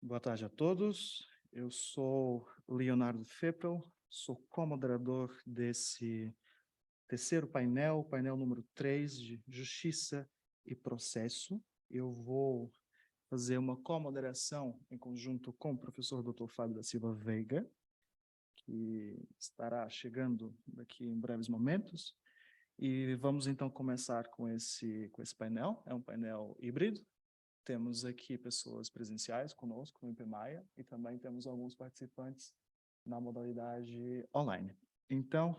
Boa tarde a todos. Eu sou Leonardo Feppel, sou co-moderador desse terceiro painel, painel número 3 de Justiça e Processo. Eu vou fazer uma co-moderação em conjunto com o professor Dr. Fábio da Silva Veiga, que estará chegando daqui em breves momentos. E vamos então começar com esse painel. É um painel híbrido. Temos aqui pessoas presenciais conosco no IPMaia e também temos alguns participantes na modalidade online. Então,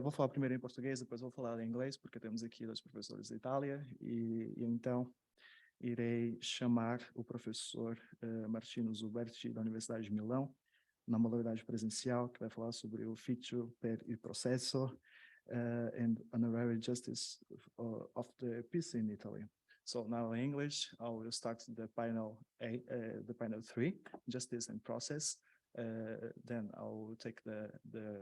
vou falar primeiro em português, depois vou falar em inglês, porque temos aqui dois professores da Itália, e então irei chamar o professor Martino Zuberti, da Universidade de Milão, na modalidade presencial, que vai falar sobre o ufficio per il processo and honorary justice of the peace in Italy. So now in English, I will start the panel panel 3, Justice and Process. Then I will take the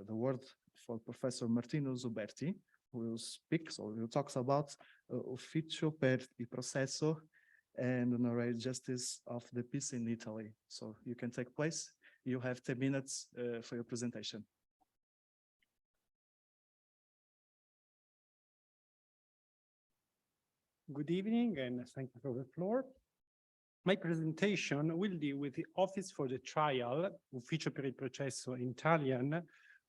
word for Professor Martino Zuberti, who will speak. So he will talk about ufficio per il processo and honorary justice of the peace in Italy. So you can take place. You have 10 minutes for your presentation. Good evening, and thank you for the floor. My presentation will deal with the Office for the Trial, Ufficio per il Processo in Italian,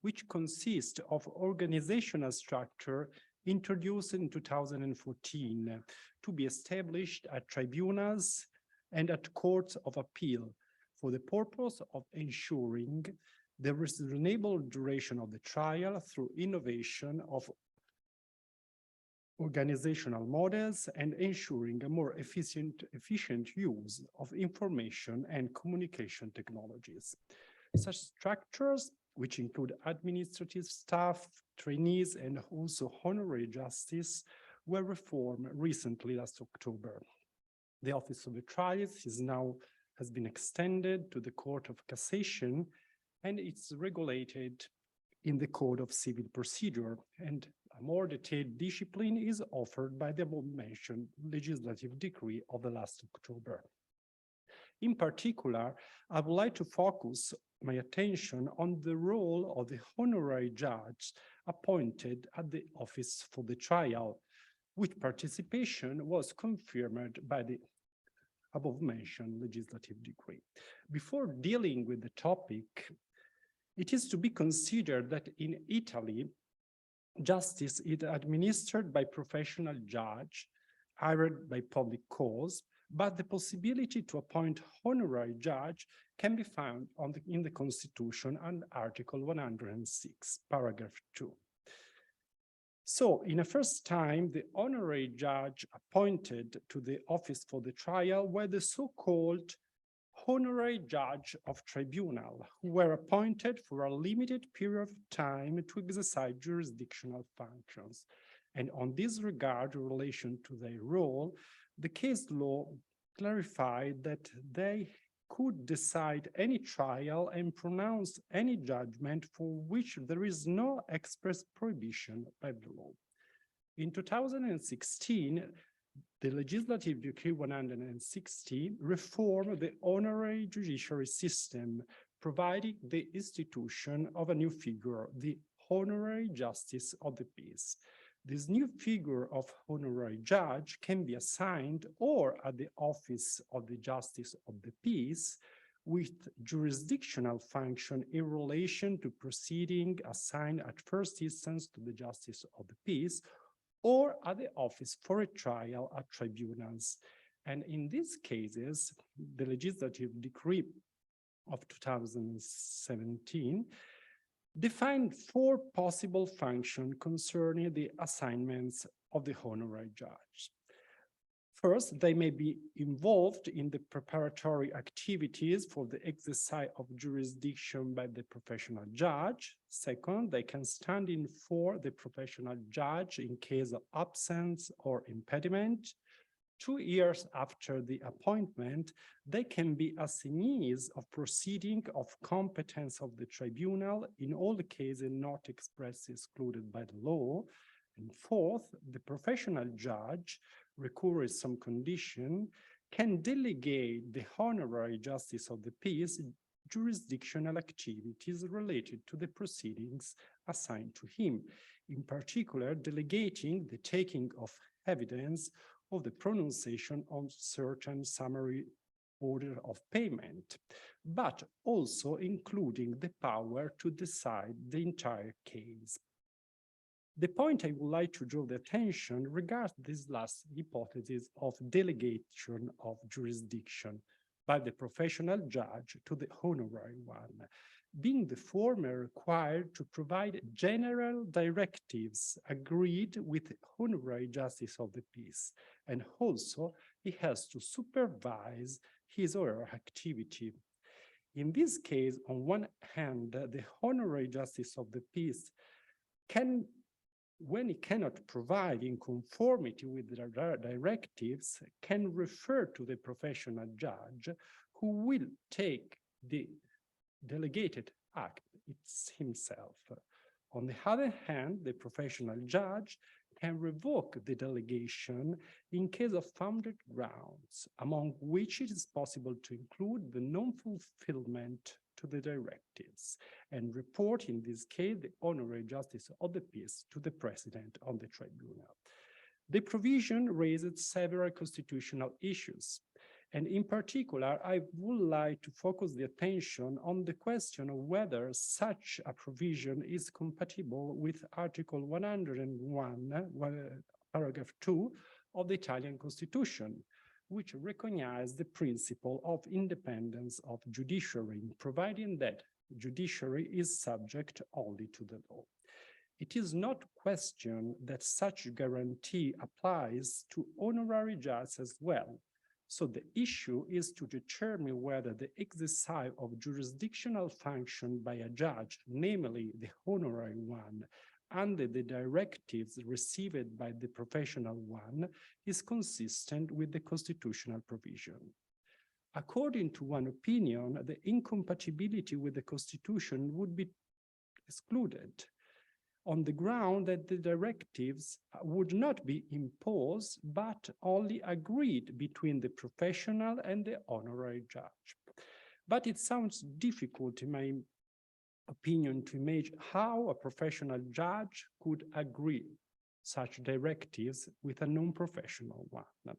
which consists of organizational structure introduced in 2014 to be established at tribunals and at courts of appeal for the purpose of ensuring the reasonable duration of the trial through innovation of organizational models and ensuring a more efficient use of information and communication technologies. Such structures, which include administrative staff, trainees, and also honorary justice, were reformed recently last October. The Office of the Trials has been extended to the Court of Cassation, and it's regulated in the Code of Civil Procedure, and a more detailed discipline is offered by the above-mentioned legislative decree of the last October. In particular, I would like to focus my attention on the role of the honorary judge appointed at the Office for the Trial, which participation was confirmed by the above-mentioned legislative decree. Before dealing with the topic, it is to be considered that in Italy, justice is administered by professional judge, hired by public cause, but the possibility to appoint honorary judge can be found in the Constitution and Article 106, paragraph 2. So, in a first time, the honorary judge appointed to the Office for the Trial were the so-called honorary judge of tribunal, who were appointed for a limited period of time to exercise jurisdictional functions. And on this regard, in relation to their role, the case law clarified that they could decide any trial and pronounce any judgment for which there is no express prohibition by the law. In 2016, the Legislative Decree 160 reformed the honorary judiciary system, providing the institution of a new figure, the honorary justice of the peace. This new figure of honorary judge can be assigned or at the Office of the Justice of the Peace with jurisdictional function in relation to proceeding assigned at first instance to the Justice of the Peace, or at the Office for a Trial at tribunals. And in these cases, the Legislative Decree of 2017 defined 4 possible functions concerning the assignments of the honorary judge. First, they may be involved in the preparatory activities for the exercise of jurisdiction by the professional judge. Second, they can stand in for the professional judge in case of absence or impediment. 2 years after the appointment, they can be assignees of proceeding of competence of the tribunal in all the cases not expressly excluded by the law. And fourth, the professional judge, recurring some condition, can delegate the honorary justice of the peace jurisdictional activities related to the proceedings assigned to him, in particular delegating the taking of evidence of the pronunciation on certain summary order of payment, but also including the power to decide the entire case. The point I would like to draw the attention regards this last hypothesis of delegation of jurisdiction by the professional judge to the honorary one, being the former required to provide general directives agreed with the honorary justice of the peace, and also he has to supervise his or her activity. In this case, on one hand, the honorary justice of the peace can, when it cannot provide in conformity with the directives, can refer to the professional judge who will take the delegated act himself. On the other hand, the professional judge can revoke the delegation in case of founded grounds, among which it is possible to include the non-fulfillment to the directives, and report in this case the honorary justice of the peace to the president of the tribunal. The provision raised several constitutional issues, and in particular, I would like to focus the attention on the question of whether such a provision is compatible with Article 101, paragraph 2 of the Italian Constitution, which recognizes the principle of independence of judiciary, providing that judiciary is subject only to the law. It is not questioned that such guarantee applies to honorary judges as well. So the issue is to determine whether the exercise of jurisdictional function by a judge, namely the honorary one, under the directives received by the professional one, is consistent with the constitutional provision. According to one opinion, the incompatibility with the Constitution would be excluded on the ground that the directives would not be imposed, but only agreed between the professional and the honorary judge. But it sounds difficult, in my opinion, to imagine how a professional judge could agree such directives with a non-professional one.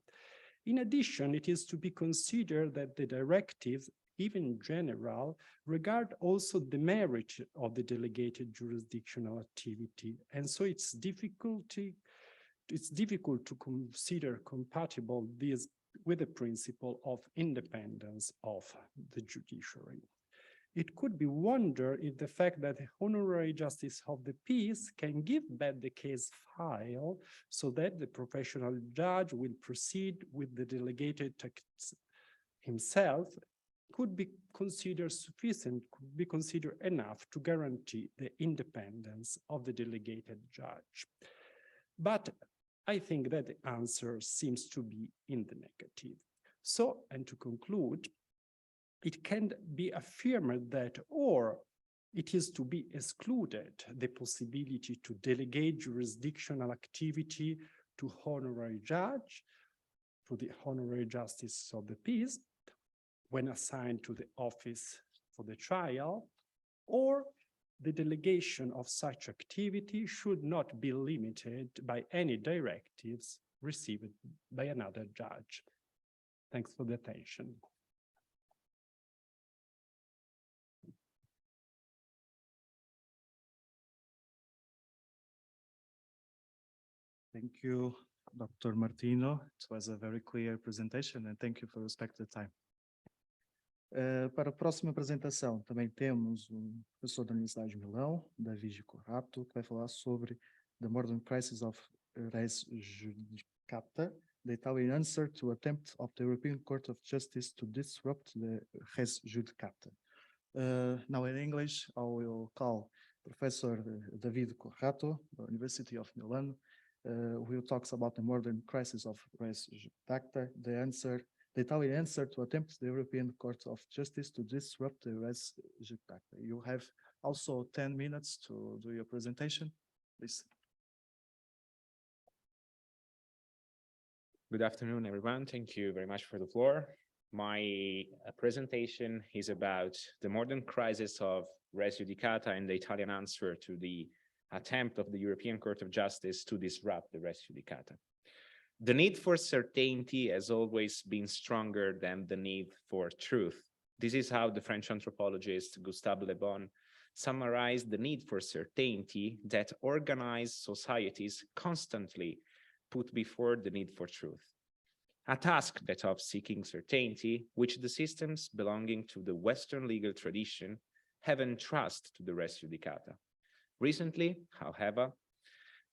In addition, it is to be considered that the directives, even general, regard also the merit of the delegated jurisdictional activity. And so it's difficult to consider compatible this with the principle of independence of the judiciary. It could be wondered if the fact that the honorary justice of the peace can give back the case file so that the professional judge will proceed with the delegated text himself could be considered sufficient, could be considered enough to guarantee the independence of the delegated judge. But I think that the answer seems to be in the negative. So, and to conclude, it can be affirmed that, or it is to be excluded the possibility to delegate jurisdictional activity to honorary judge, to the honorary justice of the peace, when assigned to the office for the trial, or the delegation of such activity should not be limited by any directives received by another judge. Thanks for the attention. Thank you, Dr. Martino. It was a very clear presentation, and thank you for respecting the time. Para a próxima apresentação, também temos professor da Universidade de Milão, David Corrato, que vai falar sobre the modern crisis of res judicata, the Italian answer to attempt of the European Court of Justice to disrupt the res judicata. Now in English, I will call Professor David Corrato, the University of Milan, who talks about the modern crisis of res judicata, the Italian answer to attempt the European Court of Justice to disrupt the res judicata. You have also 10 minutes to do your presentation, please. Good afternoon, everyone. Thank you very much for the floor. My presentation is about the modern crisis of res judicata and the Italian answer to the attempt of the European Court of Justice to disrupt the res judicata. The need for certainty has always been stronger than the need for truth. This is how the French anthropologist Gustave Le Bon summarized the need for certainty that organized societies constantly put before the need for truth. A task that of seeking certainty, which the systems belonging to the Western legal tradition have entrusted to the res judicata. Recently, however,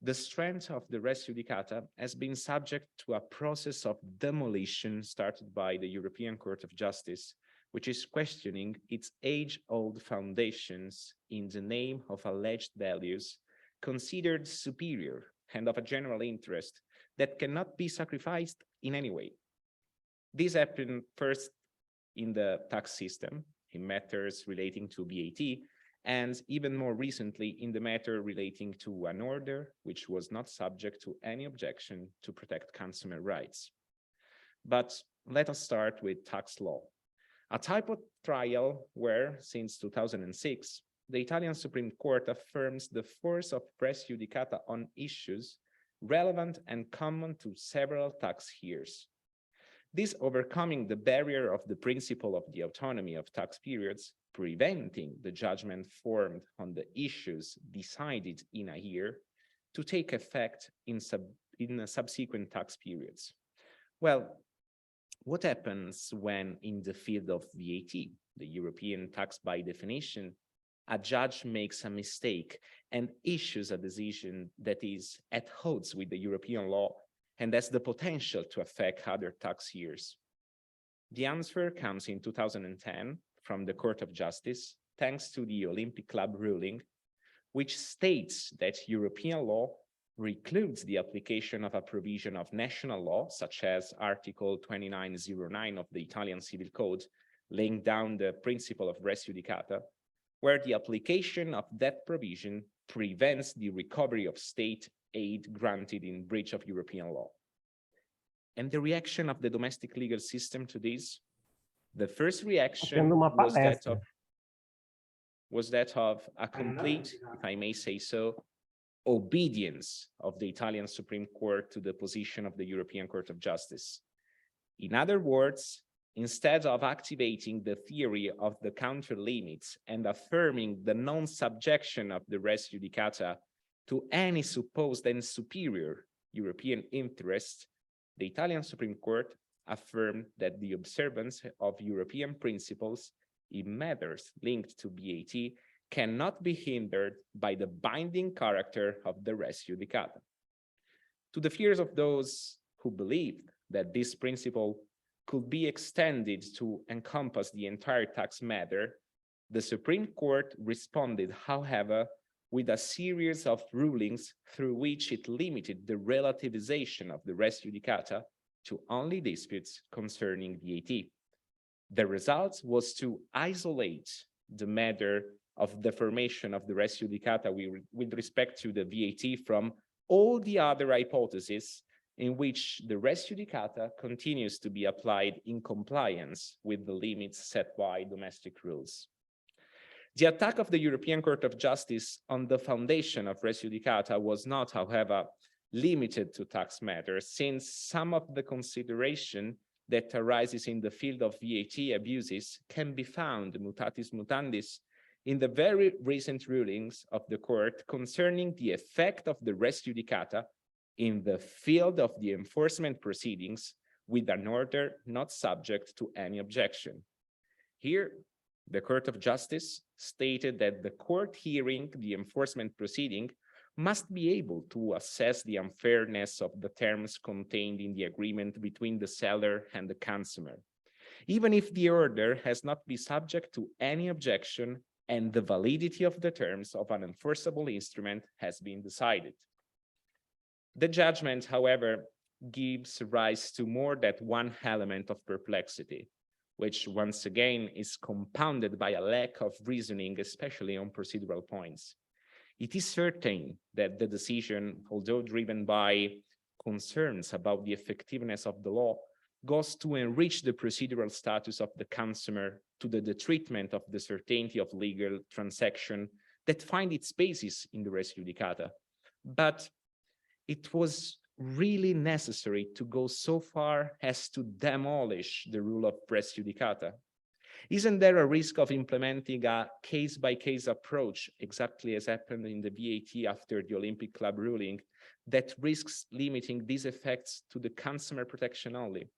the strength of the res judicata has been subject to a process of demolition started by the European Court of Justice, which is questioning its age-old foundations in the name of alleged values considered superior and of a general interest that cannot be sacrificed in any way. This happened first in the tax system, in matters relating to VAT, and even more recently in the matter relating to an order which was not subject to any objection to protect consumer rights. But let us start with tax law, a type of trial where, since 2006, the Italian Supreme Court affirms the force of res judicata on issues relevant and common to several tax years. This overcoming the barrier of the principle of the autonomy of tax periods, preventing the judgment formed on the issues decided in a year to take effect in subsequent tax periods. Well, what happens when in the field of VAT, the European tax by definition, a judge makes a mistake and issues a decision that is at odds with the European law and has the potential to affect other tax years? The answer comes in 2010 from the Court of Justice, thanks to the Olympic Club ruling, which states that European law precludes the application of a provision of national law, such as Article 2909 of the Italian Civil Code, laying down the principle of res judicata, where the application of that provision prevents the recovery of state aid granted in breach of European law. And the reaction of the domestic legal system to this? The first reaction was that of a complete, if I may say so, obedience of the Italian Supreme Court to the position of the European Court of Justice. In other words, instead of activating the theory of the counter limits and affirming the non-subjection of the res judicata to any supposed and superior European interest, the Italian Supreme Court affirmed that the observance of European principles in matters linked to VAT cannot be hindered by the binding character of the res judicata. To the fears of those who believed that this principle could be extended to encompass the entire tax matter, the Supreme Court responded, however, with a series of rulings through which it limited the relativization of the res judicata to only disputes concerning VAT. The result was to isolate the matter of the formation of the res judicata with respect to the VAT from all the other hypotheses in which the res judicata continues to be applied in compliance with the limits set by domestic rules. The attack of the European Court of Justice on the foundation of res judicata was not, however, limited to tax matters, since some of the consideration that arises in the field of VAT abuses can be found, mutatis mutandis, in the very recent rulings of the court concerning the effect of the res judicata in the field of the enforcement proceedings with an order not subject to any objection. Here, the Court of Justice stated that the court hearing the enforcement proceeding must be able to assess the unfairness of the terms contained in the agreement between the seller and the consumer, even if the order has not been subject to any objection and the validity of the terms of an enforceable instrument has been decided. The judgment, however, gives rise to more than one element of perplexity, which once again is compounded by a lack of reasoning, especially on procedural points. It is certain that the decision, although driven by concerns about the effectiveness of the law goes to enrich the procedural status of the consumer to the detriment of the certainty of legal transaction that find its basis in the res judicata. But it was really necessary to go so far as to demolish the rule of res judicata. Isn't there a risk of implementing a case-by-case approach, exactly as happened in the VAT after the Olympic Club ruling, that risks limiting these effects to the consumer protection only?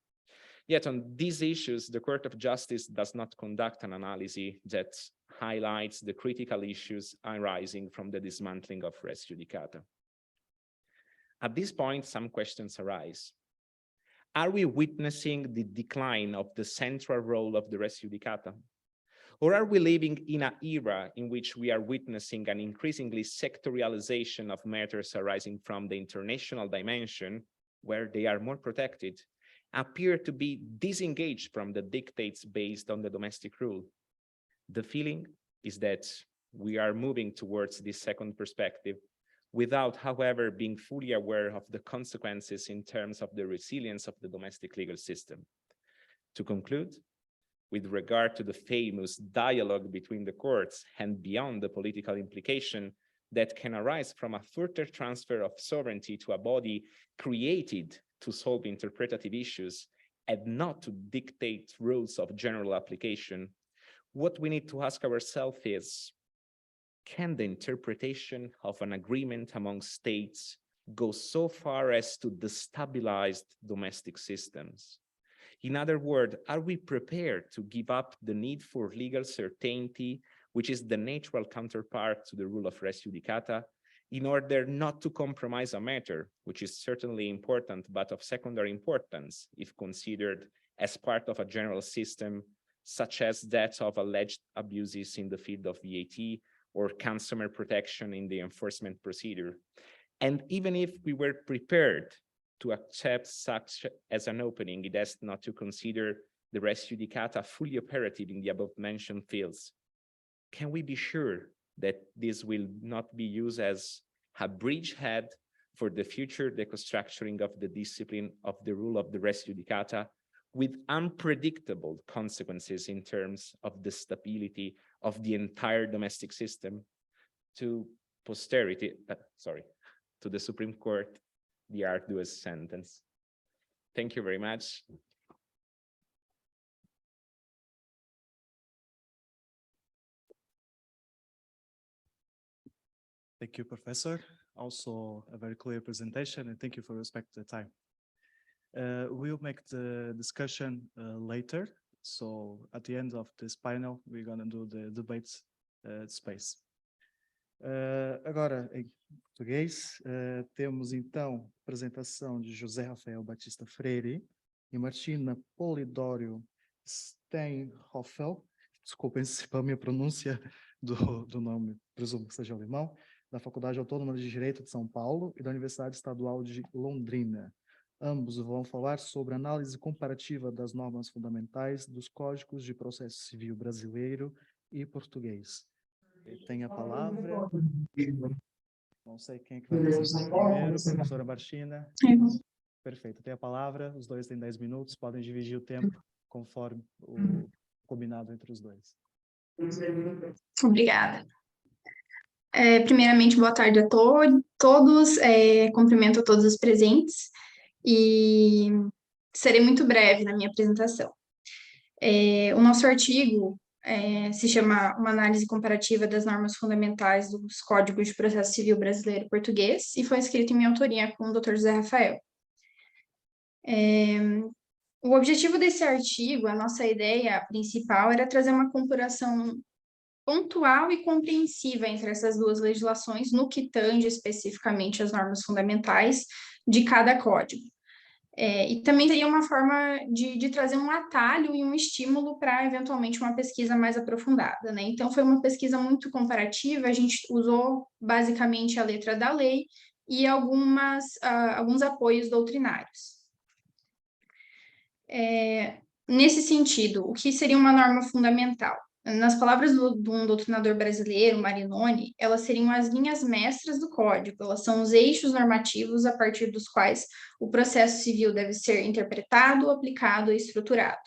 Yet on these issues, the Court of Justice does not conduct an analysis that highlights the critical issues arising from the dismantling of res judicata. At this point, some questions arise. Are we witnessing the decline of the central role of the res judicata? Or are we living in an era in which we are witnessing an increasingly sectorialization of matters arising from the international dimension, where they are more protected, appear to be disengaged from the dictates based on the domestic rule? The feeling is that we are moving towards this second perspective, without, however, being fully aware of the consequences in terms of the resilience of the domestic legal system. To conclude, with regard to the famous dialogue between the courts and beyond the political implication that can arise from a further transfer of sovereignty to a body created to solve interpretative issues and not to dictate rules of general application, what we need to ask ourselves is, can the interpretation of an agreement among states go so far as to destabilize domestic systems? In other words, are we prepared to give up the need for legal certainty, which is the natural counterpart to the rule of res judicata, in order not to compromise a matter, which is certainly important, but of secondary importance if considered as part of a general system, such as that of alleged abuses in the field of VAT or consumer protection in the enforcement procedure? And even if we were prepared to accept such as an opening, it has not to consider the res judicata fully operative in the above-mentioned fields. Can we be sure that this will not be used as a bridgehead for the future deconstructuring of the discipline of the rule of the res judicata, with unpredictable consequences in terms of the stability of the entire domestic system? To posterity, to the Supreme Court, the arduous sentence. Thank you very much. Thank you, Professor. Also a very clear presentation, and thank you for respecting the time. We'll make the discussion later. So at the end of this panel, we're going to do the debate space. Agora, em português, temos então a apresentação de José Rafael Batista Freire e Martina Polidório Steinhoffel. Desculpem se pela minha pronúncia do nome, presumo que seja alemão, da Faculdade Autônoma de Direito de São Paulo e da Universidade Estadual de Londrina. Ambos vão falar sobre análise comparativa das normas fundamentais dos Códigos de Processo Civil brasileiro e português. Tem a palavra. Não sei quem é que vai apresentar primeiro, professora Martina. Perfeito, tem a palavra, os dois têm 10 minutos, podem dividir o tempo conforme o combinado entre os dois. Obrigada. Primeiramente, boa tarde a todos, cumprimento a todos os presentes e serei muito breve na minha apresentação. O nosso artigo se chama Uma análise comparativa das normas fundamentais dos Códigos de Processo Civil brasileiro e português e foi escrito em minha autoria com o Dr. José Rafael. O objetivo desse artigo, a nossa ideia principal era trazer uma comparação pontual e compreensiva entre essas duas legislações no que tange especificamente as normas fundamentais de cada código. E também seria uma forma de trazer um atalho e um estímulo para, eventualmente, uma pesquisa mais aprofundada, né? Então, foi uma pesquisa muito comparativa, a gente usou, basicamente, a letra da lei e alguns apoios doutrinários. Nesse sentido, o que seria uma norma fundamental? nas palavras de um doutrinador brasileiro, Marinoni, elas seriam as linhas mestras do Código, elas são os eixos normativos a partir dos quais o processo civil deve ser interpretado, aplicado e estruturado.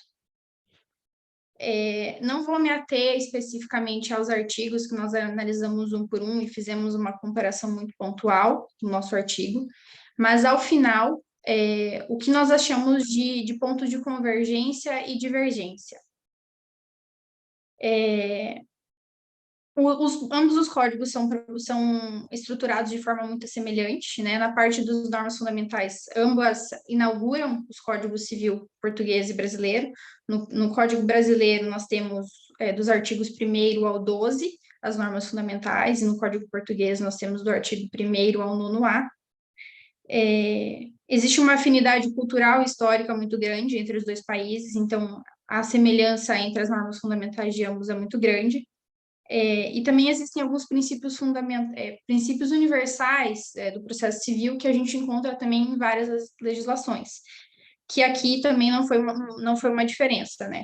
Não vou me ater especificamente aos artigos que nós analisamos um por um e fizemos uma comparação muito pontual do nosso artigo, mas ao final, o que nós achamos de ponto de convergência e divergência. Ambos os códigos são estruturados de forma muito semelhante, né? Na parte das normas fundamentais, ambas inauguram os códigos civil português e brasileiro. No Código brasileiro, nós temos dos artigos 1º ao 12, as normas fundamentais, e no Código português, nós temos do artigo 1º ao 9º. Existe uma afinidade cultural e histórica muito grande entre os dois países, então a semelhança entre as normas fundamentais de ambos é muito grande. E também existem alguns princípios princípios universais do processo civil que a gente encontra também em várias legislações, que aqui também não foi uma diferença, né?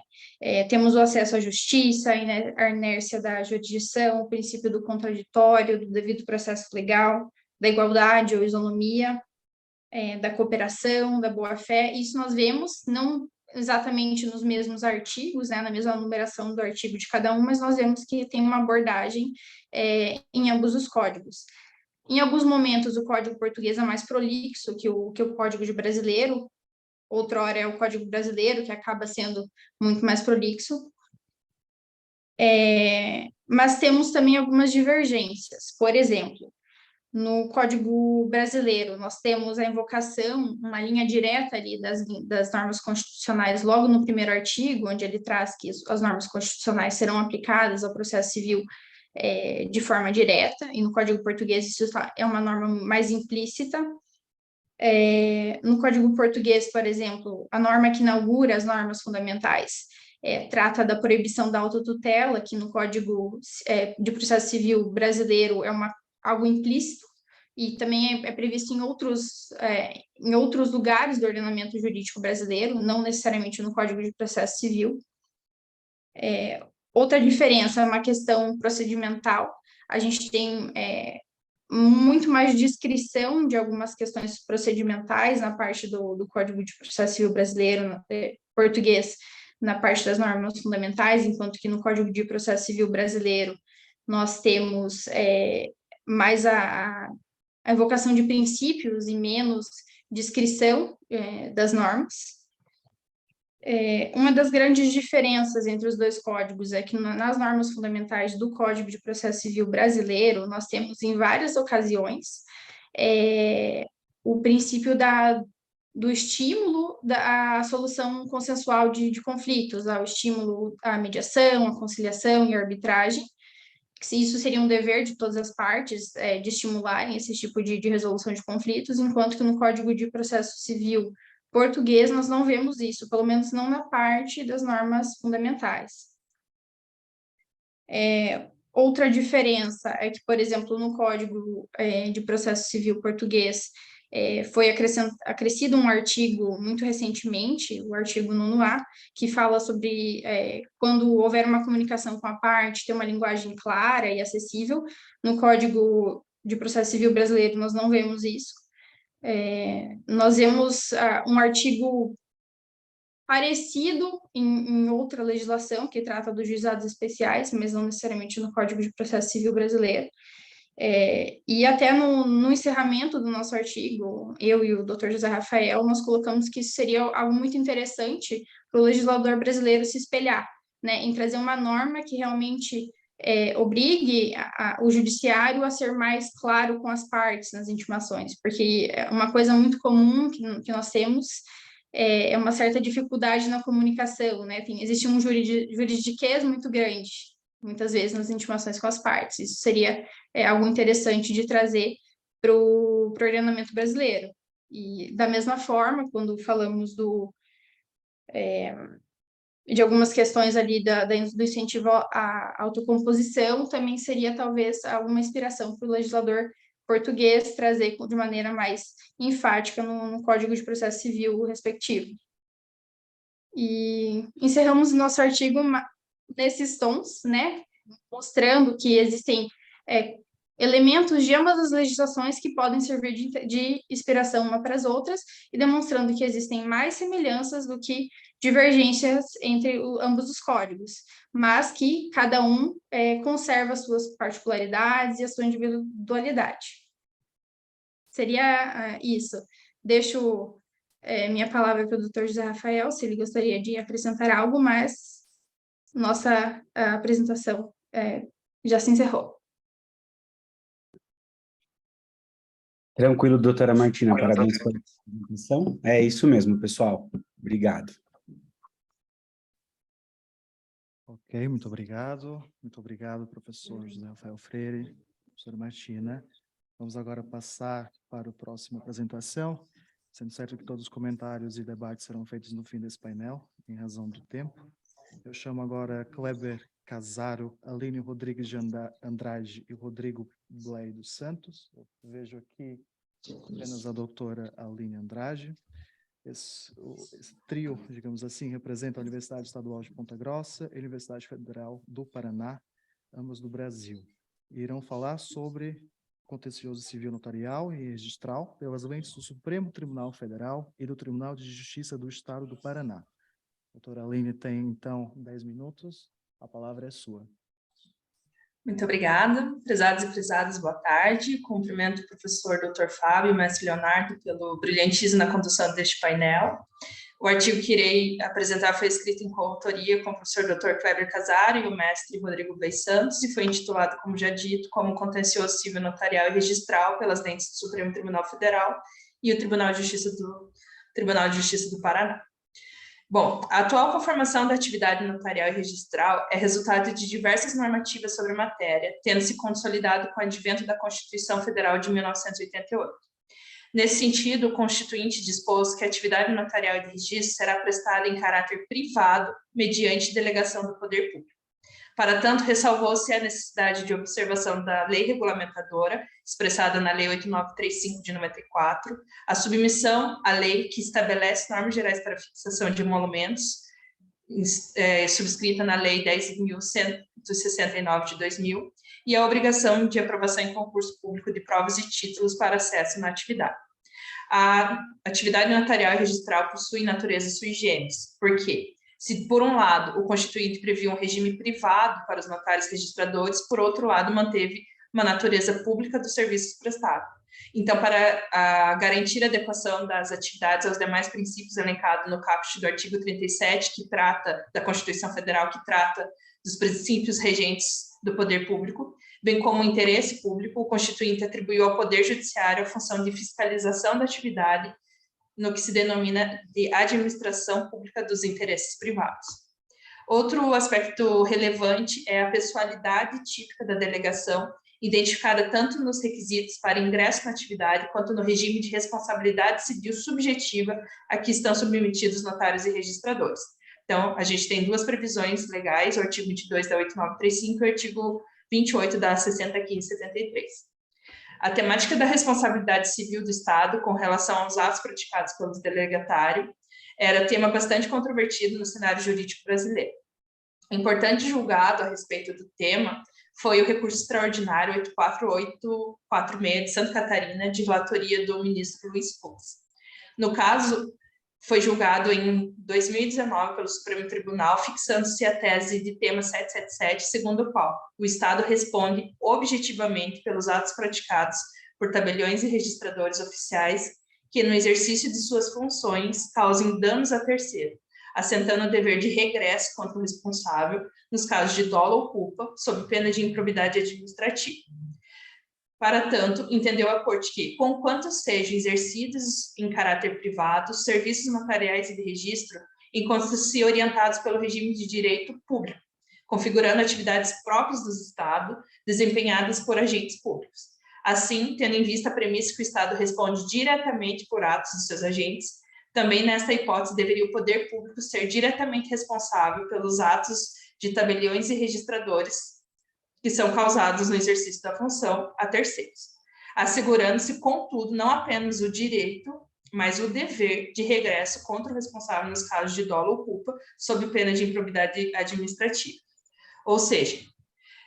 Temos o acesso à justiça, a inércia da jurisdição, o princípio do contraditório, do devido processo legal, da igualdade ou isonomia, da cooperação, da boa-fé. Isso nós vemos, não exatamente nos mesmos artigos, né, na mesma numeração do artigo de cada um, mas nós vemos que tem uma abordagem em ambos os códigos. Em alguns momentos, o Código português é mais prolixo que o Código de brasileiro, outrora é o Código brasileiro, que acaba sendo muito mais prolixo. Mas temos também algumas divergências. Por exemplo, no Código brasileiro, nós temos a invocação, uma linha direta ali das normas constitucionais, logo no 1º artigo, onde ele traz que as normas constitucionais serão aplicadas ao processo civil de forma direta, e no Código português isso é uma norma mais implícita. No Código português, por exemplo, a norma que inaugura as normas fundamentais trata da proibição da autotutela, que no Código de processo civil brasileiro é algo implícito, e também é previsto em outros lugares do ordenamento jurídico brasileiro, não necessariamente no Código de Processo Civil. Outra diferença é uma questão procedimental. A gente tem muito mais descrição de algumas questões procedimentais na parte do Código de Processo Civil brasileiro, português, na parte das normas fundamentais, enquanto que no Código de Processo Civil brasileiro nós temos mais a invocação de princípios e menos descrição das normas. Uma das grandes diferenças entre os dois códigos é que nas normas fundamentais do Código de Processo Civil brasileiro, nós temos em várias ocasiões o princípio do estímulo à solução consensual de conflitos, ao estímulo à mediação, à conciliação e à arbitragem. Isso seria um dever de todas as partes de estimularem esse tipo de resolução de conflitos, enquanto que no Código de Processo Civil português nós não vemos isso, pelo menos não na parte das normas fundamentais. Outra diferença é que, por exemplo, no Código de Processo Civil português foi acrescido um artigo muito recentemente, o artigo 9º, que fala sobre quando houver uma comunicação com a parte, ter uma linguagem clara e acessível. No Código de Processo Civil brasileiro, nós não vemos isso. Nós vemos um artigo parecido em outra legislação, que trata dos juizados especiais, mas não necessariamente no Código de Processo Civil brasileiro. E até no encerramento do nosso artigo, eu e o Dr. José Rafael, nós colocamos que isso seria algo muito interessante para o legislador brasileiro se espelhar, né, em trazer uma norma que realmente obrigue o judiciário a ser mais claro com as partes nas intimações, porque é uma coisa muito comum que nós temos é uma certa dificuldade na comunicação, né? Existe um juridiquês muito grande, muitas vezes, nas intimações com as partes. Isso seria algo interessante de trazer para o ordenamento brasileiro. E, da mesma forma, quando falamos de algumas questões ali do incentivo à autocomposição, também seria, talvez, alguma inspiração para o legislador português trazer de maneira mais enfática no Código de Processo Civil respectivo. E encerramos o nosso artigo nesses tons, né? Mostrando que existem elementos de ambas as legislações que podem servir de inspiração uma para as outras e demonstrando que existem mais semelhanças do que divergências entre ambos os códigos, mas que cada um conserva as suas particularidades e a sua individualidade. Seria isso. Deixo minha palavra para o Dr. José Rafael, se ele gostaria de acrescentar algo, mas nossa apresentação já se encerrou. Tranquilo, doutora Martina, parabéns pela apresentação. É isso mesmo, pessoal. Obrigado. Ok, muito obrigado. Muito obrigado, professor José Rafael Freire, professora Martina. Vamos agora passar para a próxima apresentação, sendo certo que todos os comentários e debates serão feitos no fim desse painel, em razão do tempo. Eu chamo agora Kleber Casaro, Aline Rodrigues de Andrade e Rodrigo Blay dos Santos. Eu vejo aqui apenas a doutora Aline Andrade. Esse trio, digamos assim, representa a Universidade Estadual de Ponta Grossa e a Universidade Federal do Paraná, ambas do Brasil. E irão falar sobre contencioso civil notarial e registral pelas lentes do Supremo Tribunal Federal e do Tribunal de Justiça do Estado do Paraná. A doutora Aline tem, então, 10 minutos. A palavra é sua. Muito obrigada. Prezados e prezadas, boa tarde. Cumprimento o professor Dr. Fábio e o mestre Leonardo pelo brilhantismo na condução deste painel. O artigo que irei apresentar foi escrito em coautoria com o professor Dr. Kleber Casaro e o mestre Rodrigo Blay Santos e foi intitulado, como já dito, como Contencioso Civil Notarial e Registral pelas lentes do Supremo Tribunal Federal e o Tribunal de Justiça do Paraná. Bom, a atual conformação da atividade notarial e registral é resultado de diversas normativas sobre a matéria, tendo se consolidado com o advento da Constituição Federal de 1988. Nesse sentido, o Constituinte dispôs que a atividade notarial e de registro será prestada em caráter privado, mediante delegação do poder público. Para tanto, ressalvou-se a necessidade de observação da lei regulamentadora, expressada na Lei 8935 de 94, a submissão à lei que estabelece normas gerais para fixação de emolumentos, subscrita na Lei 10.169 de 2000, e a obrigação de aprovação em concurso público de provas e títulos para acesso na atividade. A atividade notarial e registral possui natureza sui generis, porque se, por um lado, o Constituinte previa um regime privado para os notários registradores, por outro lado, manteve uma natureza pública dos serviços prestados. Então, para garantir a adequação das atividades aos demais princípios elencados no caput do artigo 37, que trata da Constituição Federal, que trata dos princípios regentes do poder público, bem como o interesse público, o Constituinte atribuiu ao Poder Judiciário a função de fiscalização da atividade no que se denomina de administração pública dos interesses privados. Outro aspecto relevante é a pessoalidade típica da delegação, identificada tanto nos requisitos para ingresso na atividade, quanto no regime de responsabilidade civil subjetiva a que estão submetidos notários e registradores. Então, a gente tem duas previsões legais, o artigo 22 da 8935 e o artigo 28 da 601573. A temática da responsabilidade civil do Estado com relação aos atos praticados pelo delegatário era tema bastante controvertido no cenário jurídico brasileiro. Importante julgado a respeito do tema foi o recurso extraordinário 84846 de Santa Catarina, de relatoria do ministro Luiz Fux. No caso, foi julgado em 2019 pelo Supremo Tribunal, fixando-se a tese de tema 777, segundo o qual o Estado responde objetivamente pelos atos praticados por tabeliões e registradores oficiais que, no exercício de suas funções, causem danos a terceiro, assentando o dever de regresso contra o responsável nos casos de dolo ou culpa, sob pena de improbidade administrativa. Para tanto, entendeu a Corte que, conquanto sejam exercidos em caráter privado, serviços notariais e de registro encontram-se orientados pelo regime de direito público, configurando atividades próprias do Estado, desempenhadas por agentes públicos. Assim, tendo em vista a premissa que o Estado responde diretamente por atos de seus agentes, também nesta hipótese deveria o poder público ser diretamente responsável pelos atos de tabeliões e registradores que são causados no exercício da função a terceiros, assegurando-se, contudo, não apenas o direito, mas o dever de regresso contra o responsável nos casos de dolo ou culpa, sob pena de improbidade administrativa. Ou seja,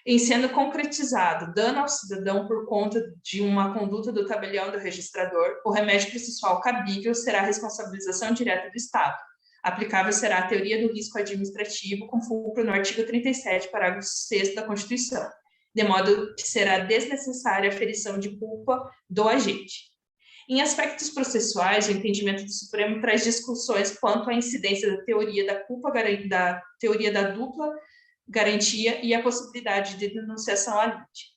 em sendo concretizado dano ao cidadão por conta de uma conduta do tabelião do registrador, o remédio processual cabível será a responsabilização direta do Estado. Aplicável será a teoria do risco administrativo, com fulcro no artigo 37, parágrafo 6º da Constituição, de modo que será desnecessária a ferição de culpa do agente. Em aspectos processuais, o entendimento do Supremo traz discussões quanto à incidência da teoria da culpa, da teoria da dupla garantia e a possibilidade de denunciação à lide.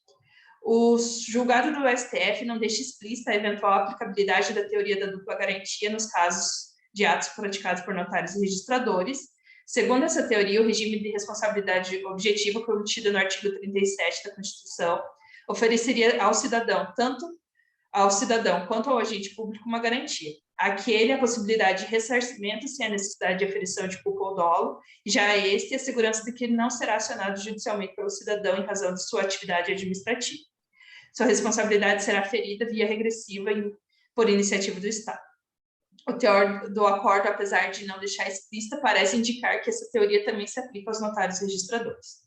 O julgado do STF não deixa explícita a eventual aplicabilidade da teoria da dupla garantia nos casos de atos praticados por notários e registradores. Segundo essa teoria, o regime de responsabilidade objetiva contido no artigo 37 da Constituição ofereceria ao cidadão, tanto ao cidadão quanto ao agente público, uma garantia. Aquele a possibilidade de ressarcimento sem a necessidade de aferição de culpa ou dolo, e já este a segurança de que ele não será acionado judicialmente pelo cidadão em razão de sua atividade administrativa. Sua responsabilidade será ferida via regressiva por iniciativa do Estado. O teor do acordo, apesar de não deixar explícita, parece indicar que essa teoria também se aplica aos notários registradores.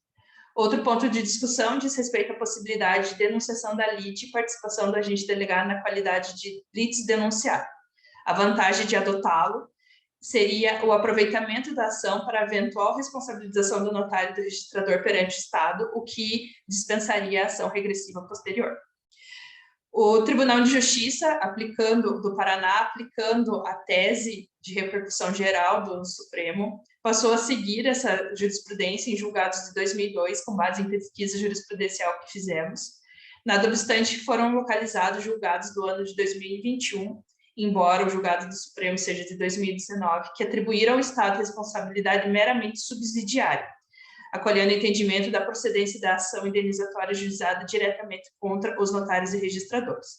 Outro ponto de discussão diz respeito à possibilidade de denunciação da lide e participação do agente delegado na qualidade de litisdenunciado. A vantagem de adotá-lo seria o aproveitamento da ação para a eventual responsabilização do notário e do registrador perante o Estado, o que dispensaria a ação regressiva posterior. O Tribunal de Justiça do Paraná, aplicando a tese de repercussão geral do Supremo, passou a seguir essa jurisprudência em julgados de 2002, com base em pesquisa jurisprudencial que fizemos. Nada obstante, foram localizados julgados do ano de 2021, embora o julgado do Supremo seja de 2019, que atribuíram ao Estado responsabilidade meramente subsidiária, acolhendo o entendimento da procedência da ação indenizatória juizada diretamente contra os notários e registradores.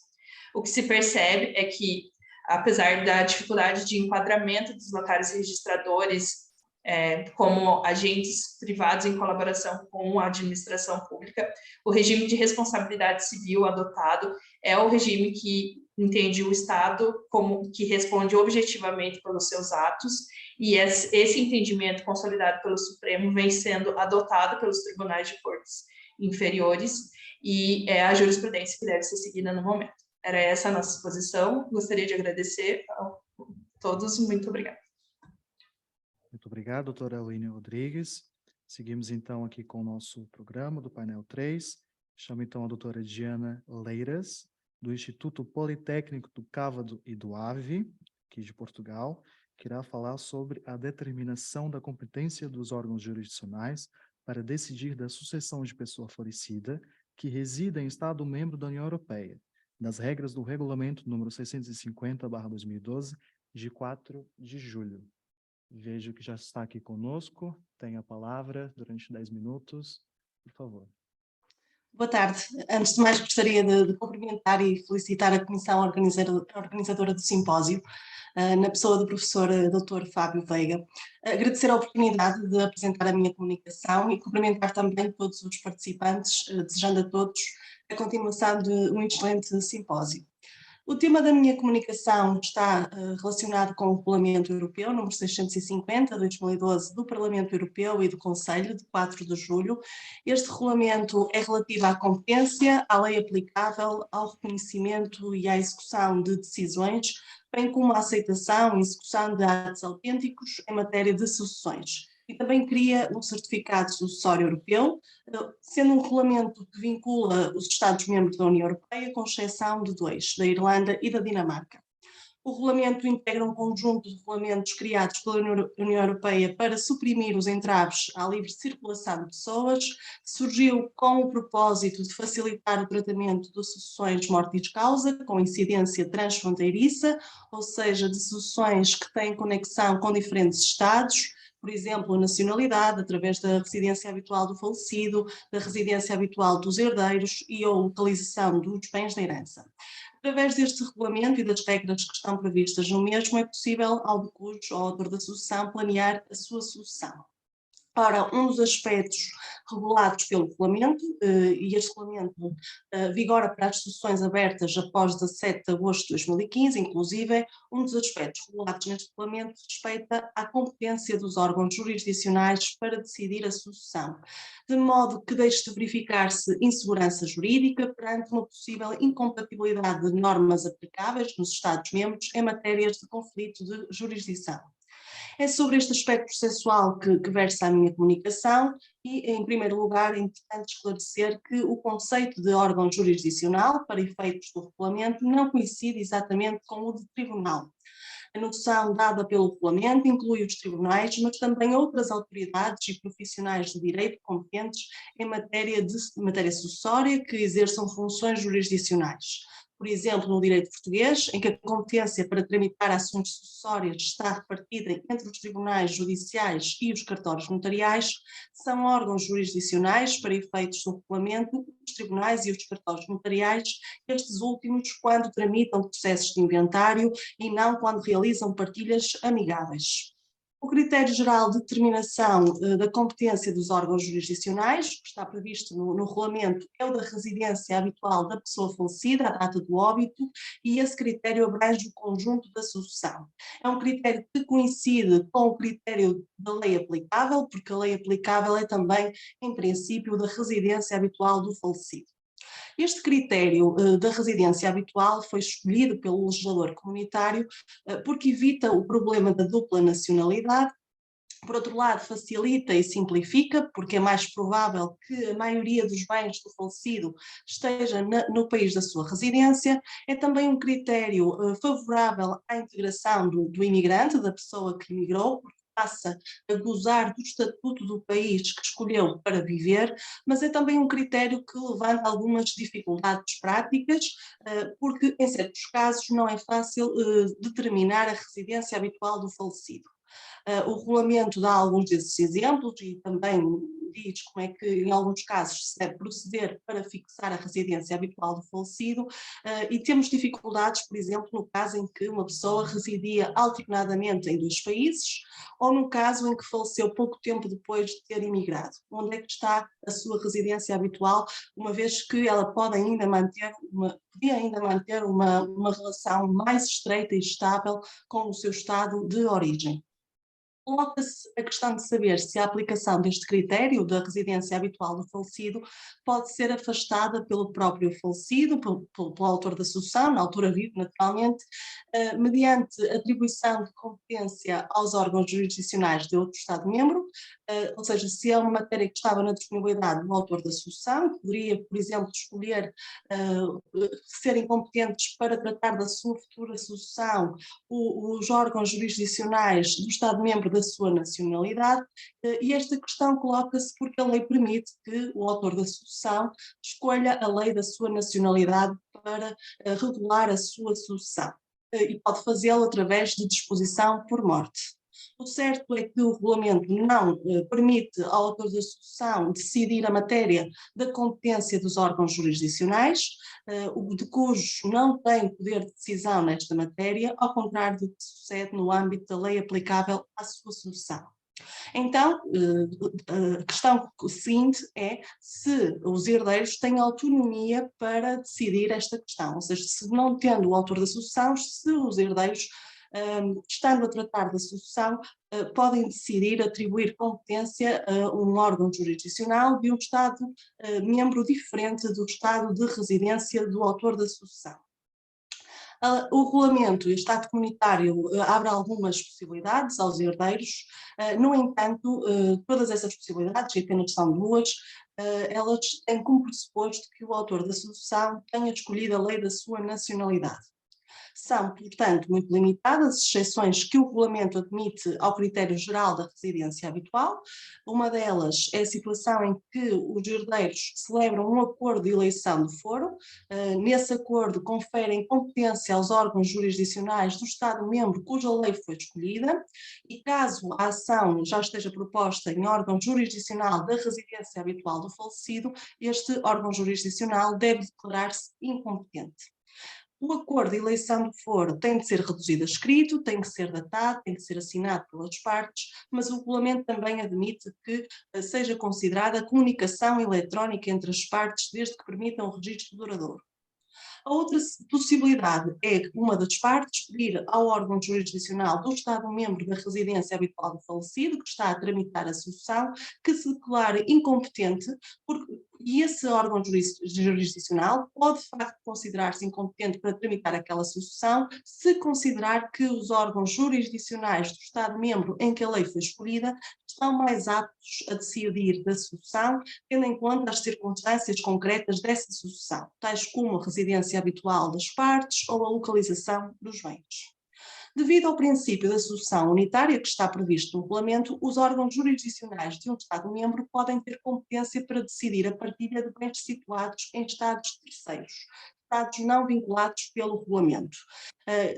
O que se percebe é que, apesar da dificuldade de enquadramento dos notários e registradores como agentes privados em colaboração com a administração pública, o regime de responsabilidade civil adotado é o regime que entende o Estado como que responde objetivamente pelos seus atos, e esse entendimento consolidado pelo Supremo vem sendo adotado pelos tribunais de cortes inferiores, e é a jurisprudência que deve ser seguida no momento. Era essa a nossa exposição, gostaria de agradecer a todos, muito obrigada. Muito obrigado, doutora Aline Rodrigues. Seguimos então aqui com o nosso programa do painel 3. Chamo então a doutora Diana Leiras, do Instituto Politécnico do Cávado e do Ave, aqui de Portugal, que irá falar sobre a determinação da competência dos órgãos jurisdicionais para decidir da sucessão de pessoa falecida que resida em Estado-membro da União Europeia, das regras do Regulamento número 650/2012, de 4 de julho. Vejo que já está aqui conosco, tem a palavra durante 10 minutos, por favor. Boa tarde. Antes de mais, gostaria de cumprimentar e felicitar a comissão organizadora do simpósio, na pessoa do professor Dr. Fábio Veiga. Agradecer a oportunidade de apresentar a minha comunicação e cumprimentar também todos os participantes, desejando a todos a continuação de um excelente simpósio. O tema da minha comunicação está relacionado com o Regulamento Europeu, número 650/2012, do Parlamento Europeu e do Conselho, de 4 de julho. Este regulamento é relativo à competência, à lei aplicável, ao reconhecimento e à execução de decisões, bem como à aceitação e execução de atos autênticos em matéria de sucessões. E também cria um certificado sucessório europeu, sendo um regulamento que vincula os Estados-membros da União Europeia, com exceção de 2, da Irlanda e da Dinamarca. O regulamento integra um conjunto de regulamentos criados pela União Europeia para suprimir os entraves à livre circulação de pessoas, surgiu com o propósito de facilitar o tratamento de sucessões mortis causa, com incidência transfronteiriça, ou seja, de sucessões que têm conexão com diferentes Estados, por exemplo, a nacionalidade, através da residência habitual do falecido, da residência habitual dos herdeiros e a localização dos bens da herança. Através deste regulamento e das regras que estão previstas no mesmo, é possível ao decurso ou autor da sucessão planear a sua sucessão. Ora, um dos aspectos regulados pelo regulamento, e este regulamento vigora para as sessões abertas após 17 de agosto de 2015, inclusive, um dos aspectos regulados neste regulamento respeita à competência dos órgãos jurisdicionais para decidir a sucessão, de modo que deixe de verificar-se insegurança jurídica perante uma possível incompatibilidade de normas aplicáveis nos Estados-membros em matérias de conflito de jurisdição. É sobre este aspecto processual que versa a minha comunicação e, em primeiro lugar, é importante esclarecer que o conceito de órgão jurisdicional, para efeitos do regulamento, não coincide exatamente com o de tribunal. A noção dada pelo regulamento inclui os tribunais, mas também outras autoridades e profissionais de direito competentes em matéria sucessória que exerçam funções jurisdicionais. Por exemplo, no direito português, em que a competência para tramitar ações sucessórias está repartida entre os tribunais judiciais e os cartórios notariais, são órgãos jurisdicionais para efeitos do regulamento os tribunais e os cartórios notariais, estes últimos quando tramitam processos de inventário e não quando realizam partilhas amigáveis. O critério geral de determinação da competência dos órgãos jurisdicionais, que está previsto no regulamento, é o da residência habitual da pessoa falecida, à data do óbito, e esse critério abrange o conjunto da sucessão. É um critério que coincide com o critério da lei aplicável, porque a lei aplicável é também, em princípio, da residência habitual do falecido. Este critério da residência habitual foi escolhido pelo legislador comunitário porque evita o problema da dupla nacionalidade. Por outro lado, facilita e simplifica, porque é mais provável que a maioria dos bens do falecido esteja no país da sua residência. É também um critério favorável à integração do imigrante, da pessoa que imigrou, porque passa a gozar do estatuto do país que escolheu para viver, mas é também um critério que levanta algumas dificuldades práticas, porque em certos casos não é fácil determinar a residência habitual do falecido. O regulamento dá alguns desses exemplos e também diz como é que, em alguns casos, se deve proceder para fixar a residência habitual do falecido, e temos dificuldades, por exemplo, no caso em que uma pessoa residia alternadamente em 2 países ou no caso em que faleceu pouco tempo depois de ter imigrado. Onde é que está a sua residência habitual, uma vez que ela podia ainda manter uma relação mais estreita e estável com o seu estado de origem. Coloca-se a questão de saber se a aplicação deste critério da residência habitual do falecido pode ser afastada pelo próprio falecido, pelo autor da sucessão, na altura vivo naturalmente, mediante atribuição de competência aos órgãos jurisdicionais de outro Estado-membro, ou seja, se é uma matéria que estava na disponibilidade do autor da sucessão, poderia, por exemplo, escolher serem competentes para tratar da sua futura sucessão os órgãos jurisdicionais do Estado-membro da sua nacionalidade, e esta questão coloca-se porque a lei permite que o autor da sucessão escolha a lei da sua nacionalidade para regular a sua sucessão, e pode fazê-lo através de disposição por morte. O certo é que o regulamento não permite ao autor da sucessão decidir a matéria da competência dos órgãos jurisdicionais, de cujos não tem poder de decisão nesta matéria, ao contrário do que sucede no âmbito da lei aplicável à sua sucessão. Então, a questão seguinte é se os herdeiros têm autonomia para decidir esta questão, ou seja, se não tendo o autor da sucessão, se os herdeiros, estando a tratar da sucessão, podem decidir atribuir competência a um órgão jurisdicional de um Estado membro diferente do Estado de residência do autor da sucessão. O regulamento e o Estado comunitário abre algumas possibilidades aos herdeiros, no entanto, todas essas possibilidades, e apenas são 2, elas têm como pressuposto que o autor da sucessão tenha escolhido a lei da sua nacionalidade. São, portanto, muito limitadas as exceções que o regulamento admite ao critério geral da residência habitual. Uma delas é a situação em que os herdeiros celebram um acordo de eleição de foro. Nesse acordo conferem competência aos órgãos jurisdicionais do Estado-membro cuja lei foi escolhida, e caso a ação já esteja proposta em órgão jurisdicional da residência habitual do falecido, este órgão jurisdicional deve declarar-se incompetente. O acordo de eleição do foro tem de ser reduzido a escrito, tem que ser datado, tem que ser assinado pelas partes, mas o regulamento também admite que seja considerada a comunicação eletrónica entre as partes, desde que permita um registro duradouro. A outra possibilidade é que uma das partes pedir ao órgão jurisdicional do Estado-membro da residência habitual do falecido, que está a tramitar a sucessão, que se declare incompetente, e esse órgão jurisdicional pode, de facto, considerar-se incompetente para tramitar aquela sucessão, se considerar que os órgãos jurisdicionais do Estado-membro em que a lei foi escolhida estão mais aptos a decidir da sucessão, tendo em conta as circunstâncias concretas dessa sucessão, tais como a residência habitual das partes ou a localização dos bens. Devido ao princípio da sucessão unitária que está previsto no regulamento, os órgãos jurisdicionais de um Estado-membro podem ter competência para decidir a partilha de bens situados em Estados terceiros, Estados não vinculados pelo regulamento.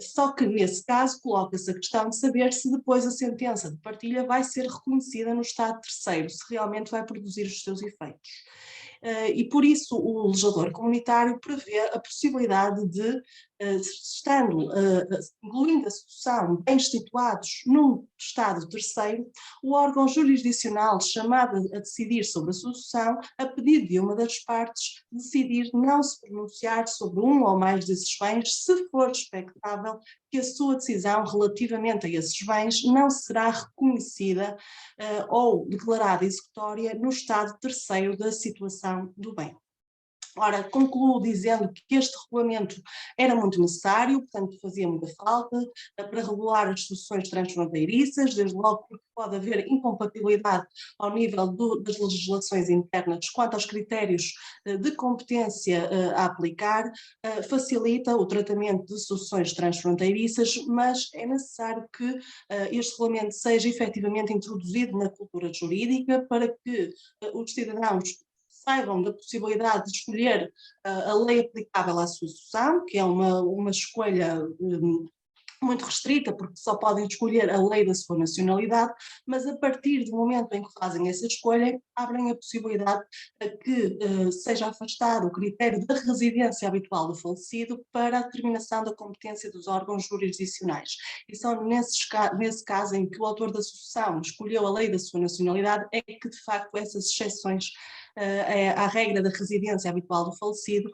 Só que, nesse caso, coloca-se a questão de saber se depois a sentença de partilha vai ser reconhecida no Estado terceiro, se realmente vai produzir os seus efeitos. E por isso o legislador comunitário prevê a possibilidade de, incluindo a sucessão de bens situados num Estado terceiro, o órgão jurisdicional chamado a decidir sobre a sucessão, a pedido de uma das partes, decidir não se pronunciar sobre um ou mais desses bens, se for expectável que a sua decisão relativamente a esses bens não será reconhecida ou declarada executória no Estado terceiro da situação do bem. Ora, concluo dizendo que este regulamento era muito necessário, portanto fazia muita falta para regular as sucessões transfronteiriças, desde logo porque pode haver incompatibilidade ao nível das legislações internas quanto aos critérios de competência a aplicar, facilita o tratamento de sucessões transfronteiriças, mas é necessário que este regulamento seja efetivamente introduzido na cultura jurídica para que os cidadãos saibam da possibilidade de escolher a lei aplicável à sua sucessão, que é uma escolha muito restrita, porque só podem escolher a lei da sua nacionalidade, mas a partir do momento em que fazem essa escolha, abrem a possibilidade que seja afastado o critério da residência habitual do falecido para a determinação da competência dos órgãos jurisdicionais. E só nesse caso em que o autor da sucessão escolheu a lei da sua nacionalidade é que, de facto, essas exceções à regra da residência habitual do falecido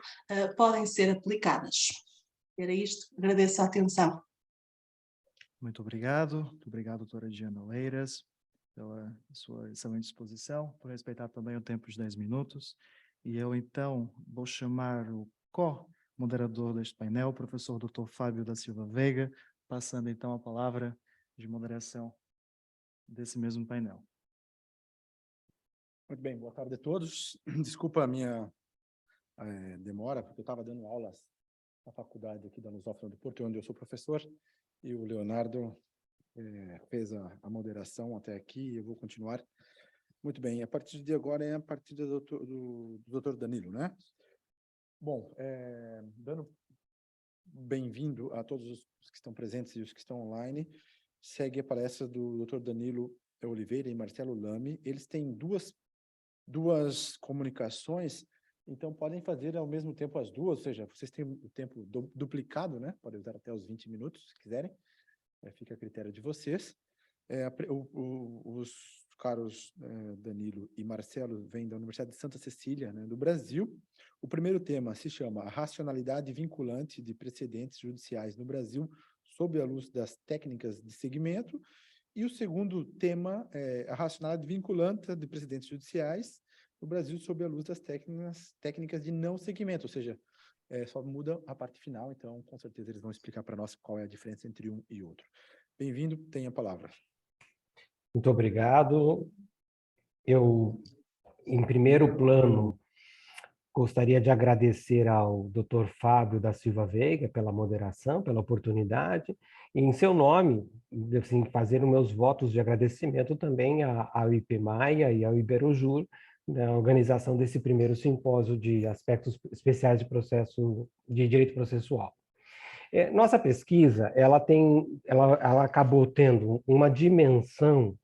podem ser aplicadas. Era isto, agradeço a atenção. Muito obrigado, doutora Diana Leiras, pela sua excelente exposição, por respeitar também o tempo de 10 minutos. E eu, então, vou chamar o co-moderador deste painel, o professor Dr. Fábio da Silva Veiga, passando, então, a palavra de moderação desse mesmo painel. Muito bem, boa tarde a todos. Desculpa a minha demora, porque eu estava dando aulas na faculdade aqui da Lusófona do Porto, onde eu sou professor, e o Leonardo fez a moderação até aqui, e eu vou continuar. Muito bem, a partir de agora é a partida do Dr. Danilo, né? Bom, dando bem-vindo a todos os que estão presentes e os que estão online, segue a palestra do Dr. Danilo Oliveira e Marcelo Lamy. Eles têm duas comunicações, então podem fazer ao mesmo tempo as duas, ou seja, vocês têm o tempo duplicado, né? Podem usar até os 20 minutos, se quiserem. Fica a critério de vocês. Os caros Danilo e Marcelo vêm da Universidade de Santa Cecília, né, do Brasil. O primeiro tema se chama A Racionalidade Vinculante de Precedentes Judiciais no Brasil, sob a luz das técnicas de segmento. E o segundo tema é a racionalidade vinculante de precedentes judiciais no Brasil sob a luz das técnicas de não segmento, ou seja, só muda a parte final, então com certeza eles vão explicar para nós qual é a diferença entre um e outro. Bem-vindo, tenha a palavra. Muito obrigado. Eu, em primeiro plano, gostaria de agradecer ao Dr. Fábio da Silva Veiga pela moderação, pela oportunidade, e em seu nome, assim, fazer os meus votos de agradecimento também ao IPMAIA e ao Iberojur, na organização desse primeiro simpósio de aspectos especiais de direito processual. Nossa pesquisa, ela acabou tendo uma dimensão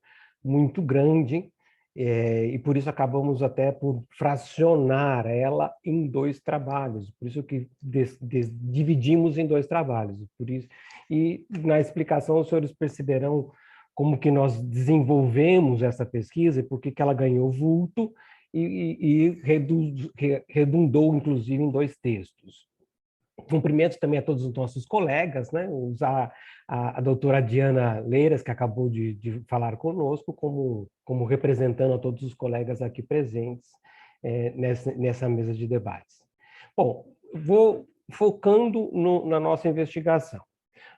muito grande e por isso acabamos até por fracionar ela em 2 trabalhos, por isso que dividimos em 2 trabalhos, por isso, e na explicação os senhores perceberão como que nós desenvolvemos essa pesquisa e por que ela ganhou vulto e redundou, inclusive, em 2 textos. Cumprimento também a todos os nossos colegas, né? Usar a doutora Diana Leiras, que acabou de falar conosco, como representando a todos os colegas aqui presentes nessa mesa de debates. Bom, vou focando na nossa investigação.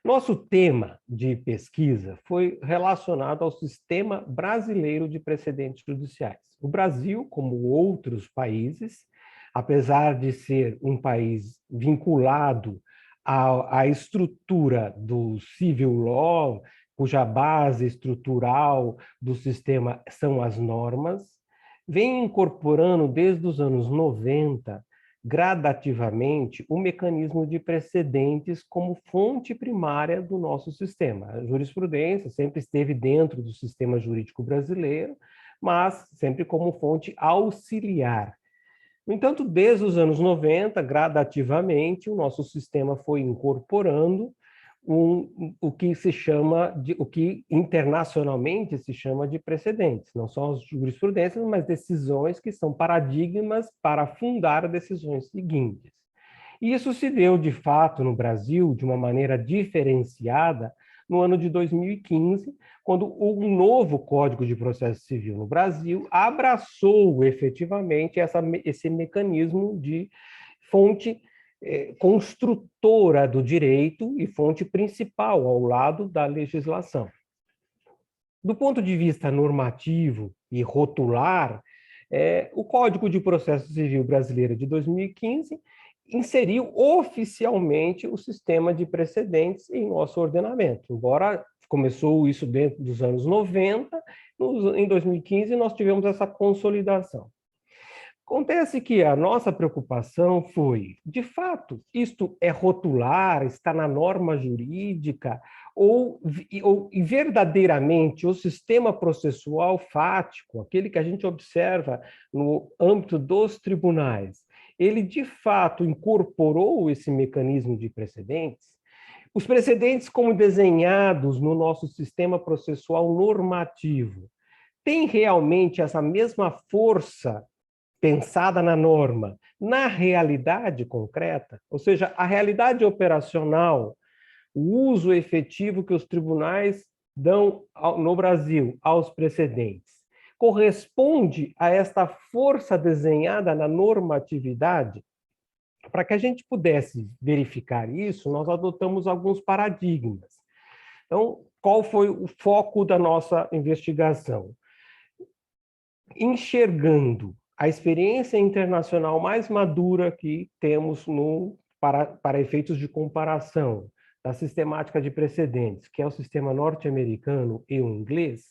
Nosso tema de pesquisa foi relacionado ao sistema brasileiro de precedentes judiciais. O Brasil, como outros países, apesar de ser um país vinculado à estrutura do civil law, cuja base estrutural do sistema são as normas, vem incorporando desde os anos 90, gradativamente, o mecanismo de precedentes como fonte primária do nosso sistema. A jurisprudência sempre esteve dentro do sistema jurídico brasileiro, mas sempre como fonte auxiliar. No entanto, desde os anos 90, gradativamente, o nosso sistema foi incorporando o que internacionalmente se chama de precedentes, não só as jurisprudências, mas decisões que são paradigmas para fundar decisões seguintes. E isso se deu, de fato, no Brasil, de uma maneira diferenciada, no ano de 2015, quando o novo Código de Processo Civil no Brasil abraçou efetivamente esse mecanismo de fonte construtora do direito e fonte principal ao lado da legislação. Do ponto de vista normativo e rotular, o Código de Processo Civil Brasileiro de 2015 inseriu oficialmente o sistema de precedentes em nosso ordenamento. Embora começou isso dentro dos anos 90, em 2015 nós tivemos essa consolidação. Acontece que a nossa preocupação foi, de fato, isto é rotular, está na norma jurídica, ou verdadeiramente o sistema processual fático, aquele que a gente observa no âmbito dos tribunais, ele de fato incorporou esse mecanismo de precedentes? Os precedentes como desenhados no nosso sistema processual normativo têm realmente essa mesma força pensada na norma, na realidade concreta, ou seja, a realidade operacional, o uso efetivo que os tribunais dão no Brasil aos precedentes, corresponde a esta força desenhada na normatividade? Para que a gente pudesse verificar isso, nós adotamos alguns paradigmas. Então, qual foi o foco da nossa investigação? Enxergando a experiência internacional mais madura que temos para efeitos de comparação da sistemática de precedentes, que é o sistema norte-americano e o inglês,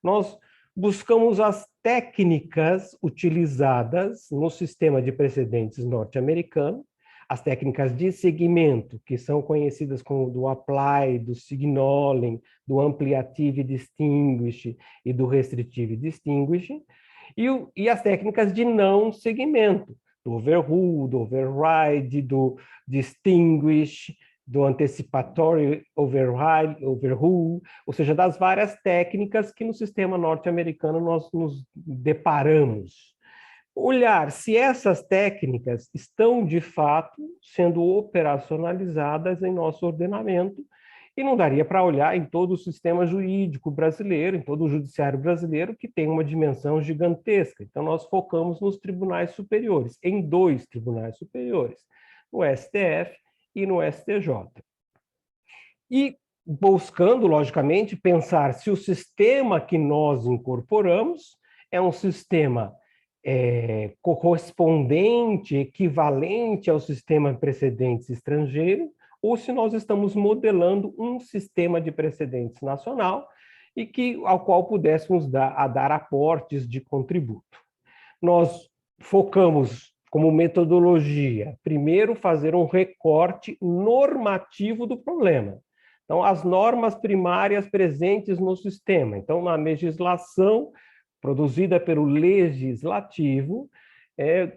nós buscamos as técnicas utilizadas no sistema de precedentes norte-americano, as técnicas de segmento, que são conhecidas como do apply, do signaling, do ampliative distinguish e do restrictive distinguish, e as técnicas de não segmento, do overrule, do override, do distinguish, do antecipatory overrule, ou seja, das várias técnicas que no sistema norte-americano nós nos deparamos. Olhar se essas técnicas estão, de fato, sendo operacionalizadas em nosso ordenamento, e não daria para olhar em todo o sistema jurídico brasileiro, em todo o judiciário brasileiro, que tem uma dimensão gigantesca. Então, nós focamos nos tribunais superiores, em 2 tribunais superiores, no STF e no STJ. E buscando, logicamente, pensar se o sistema que nós incorporamos é um sistema correspondente, equivalente ao sistema de precedentes estrangeiro, ou se nós estamos modelando um sistema de precedentes nacional e ao qual pudéssemos dar aportes de contributo. Nós focamos como metodologia, primeiro, fazer um recorte normativo do problema. Então, as normas primárias presentes no sistema. Então, na legislação produzida pelo Legislativo,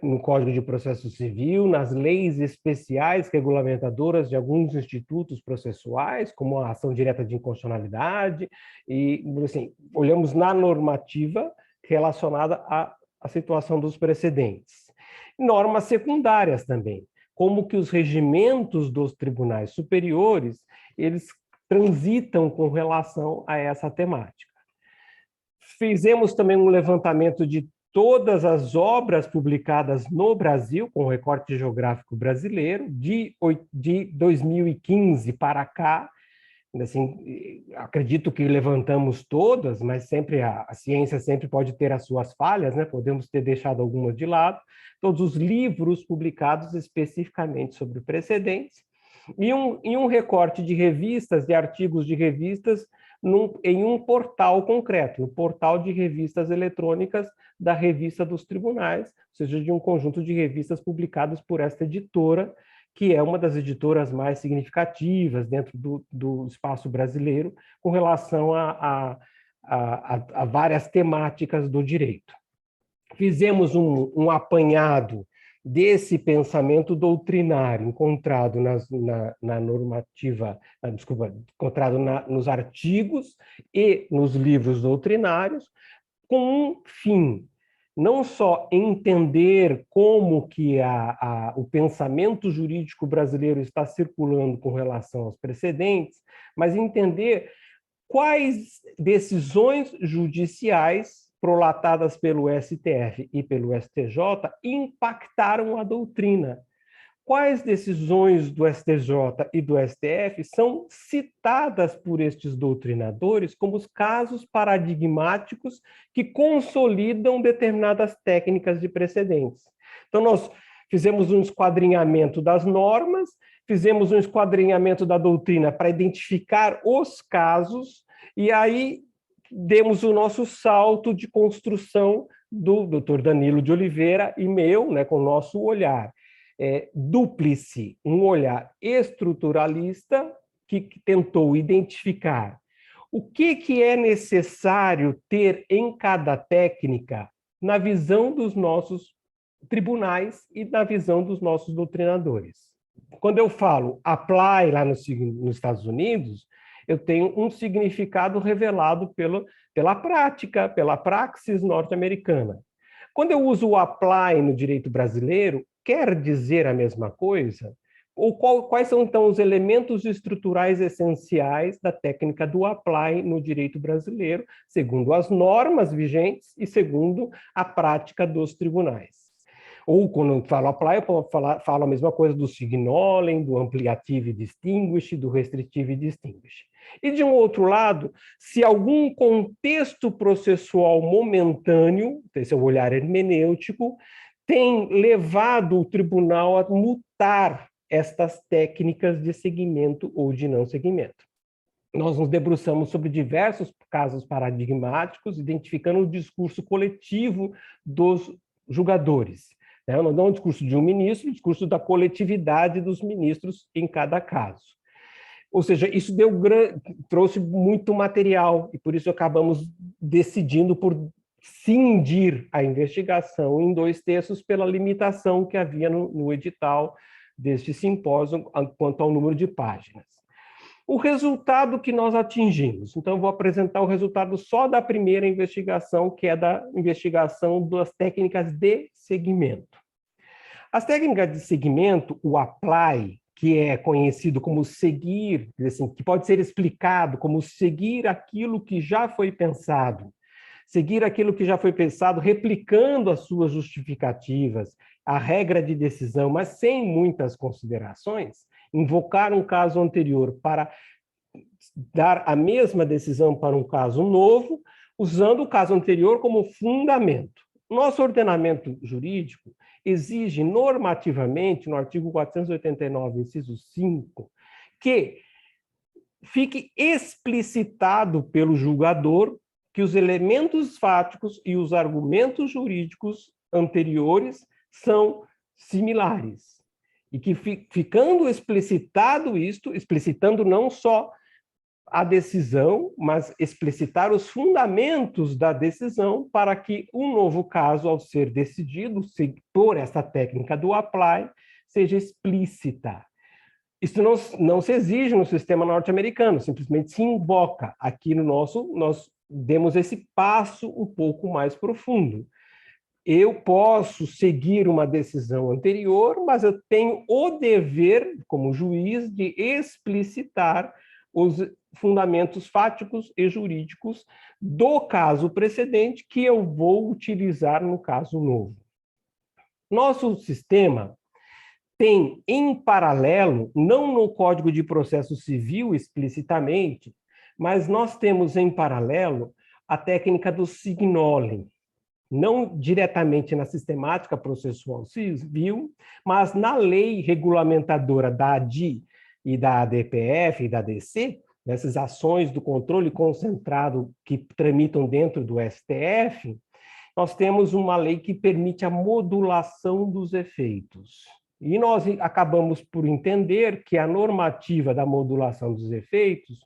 no Código de Processo Civil, nas leis especiais regulamentadoras de alguns institutos processuais, como a ação direta de inconstitucionalidade, e assim, olhamos na normativa relacionada à situação dos precedentes. Normas secundárias também, como que os regimentos dos tribunais superiores, eles transitam com relação a essa temática. Fizemos também um levantamento de todas as obras publicadas no Brasil, com o recorte geográfico brasileiro, de 2015 para cá. Assim, acredito que levantamos todas, mas sempre a ciência sempre pode ter as suas falhas, né? Podemos ter deixado algumas de lado. Todos os livros publicados especificamente sobre precedentes, e um recorte de revistas, de artigos de revistas, em um portal concreto, no portal de revistas eletrônicas da Revista dos Tribunais, ou seja, de um conjunto de revistas publicadas por esta editora, que é uma das editoras mais significativas dentro do espaço brasileiro com relação a várias temáticas do direito. Fizemos um apanhado desse pensamento doutrinário encontrado na normativa, encontrado nos artigos e nos livros doutrinários, com um fim, não só entender como que o pensamento jurídico brasileiro está circulando com relação aos precedentes, mas entender quais decisões judiciais prolatadas pelo STF e pelo STJ impactaram a doutrina. Quais decisões do STJ e do STF são citadas por estes doutrinadores como os casos paradigmáticos que consolidam determinadas técnicas de precedentes? Então, nós fizemos um esquadrinhamento das normas, fizemos um esquadrinhamento da doutrina para identificar os casos, e aí demos o nosso salto de construção do Dr. Danilo de Oliveira e meu, né, com o nosso olhar. Dúplice, um olhar estruturalista que tentou identificar o que é necessário ter em cada técnica na visão dos nossos tribunais e na visão dos nossos doutrinadores. Quando eu falo apply lá nos Estados Unidos, eu tenho um significado revelado pela prática, pela praxis norte-americana. Quando eu uso o apply no direito brasileiro, quer dizer a mesma coisa? Ou quais são, então, os elementos estruturais essenciais da técnica do apply no direito brasileiro, segundo as normas vigentes e segundo a prática dos tribunais? Ou, quando eu falo apply, eu falo a mesma coisa do signolen, do ampliative distinguish, do restritive distinguish. E, de um outro lado, se algum contexto processual momentâneo, esse é o olhar hermenêutico, tem levado o tribunal a mutar estas técnicas de seguimento ou de não seguimento. Nós nos debruçamos sobre diversos casos paradigmáticos, identificando o discurso coletivo dos julgadores. Não é um discurso de um ministro, é um discurso da coletividade dos ministros em cada caso. Ou seja, isso trouxe muito material, e por isso acabamos decidindo por cindir a investigação em 2/3 pela limitação que havia no edital deste simpósio quanto ao número de páginas. O resultado que nós atingimos. Então, eu vou apresentar o resultado só da primeira investigação, que é da investigação das técnicas de segmento. As técnicas de segmento, o apply, que é conhecido como seguir, assim, que pode ser explicado como seguir aquilo que já foi pensado, replicando as suas justificativas, a regra de decisão, mas sem muitas considerações, invocar um caso anterior para dar a mesma decisão para um caso novo, usando o caso anterior como fundamento. Nosso ordenamento jurídico exige normativamente, no artigo 489, inciso 5, que fique explicitado pelo julgador que os elementos fáticos e os argumentos jurídicos anteriores são similares. E que, ficando explicitado isto, explicitando não só a decisão, mas explicitar os fundamentos da decisão para que um novo caso, ao ser decidido por essa técnica do apply, seja explícita. Isso não se exige no sistema norte-americano, simplesmente se invoca. Aqui no nosso, nós demos esse passo um pouco mais profundo. Eu posso seguir uma decisão anterior, mas eu tenho o dever, como juiz, de explicitar os fundamentos fáticos e jurídicos do caso precedente que eu vou utilizar no caso novo. Nosso sistema tem, em paralelo, não no Código de Processo Civil explicitamente, mas nós temos em paralelo a técnica do signaling, não diretamente na sistemática processual civil, mas na lei regulamentadora da ADI e da ADPF e da ADC, nessas ações do controle concentrado que tramitam dentro do STF, nós temos uma lei que permite a modulação dos efeitos. E nós acabamos por entender que a normativa da modulação dos efeitos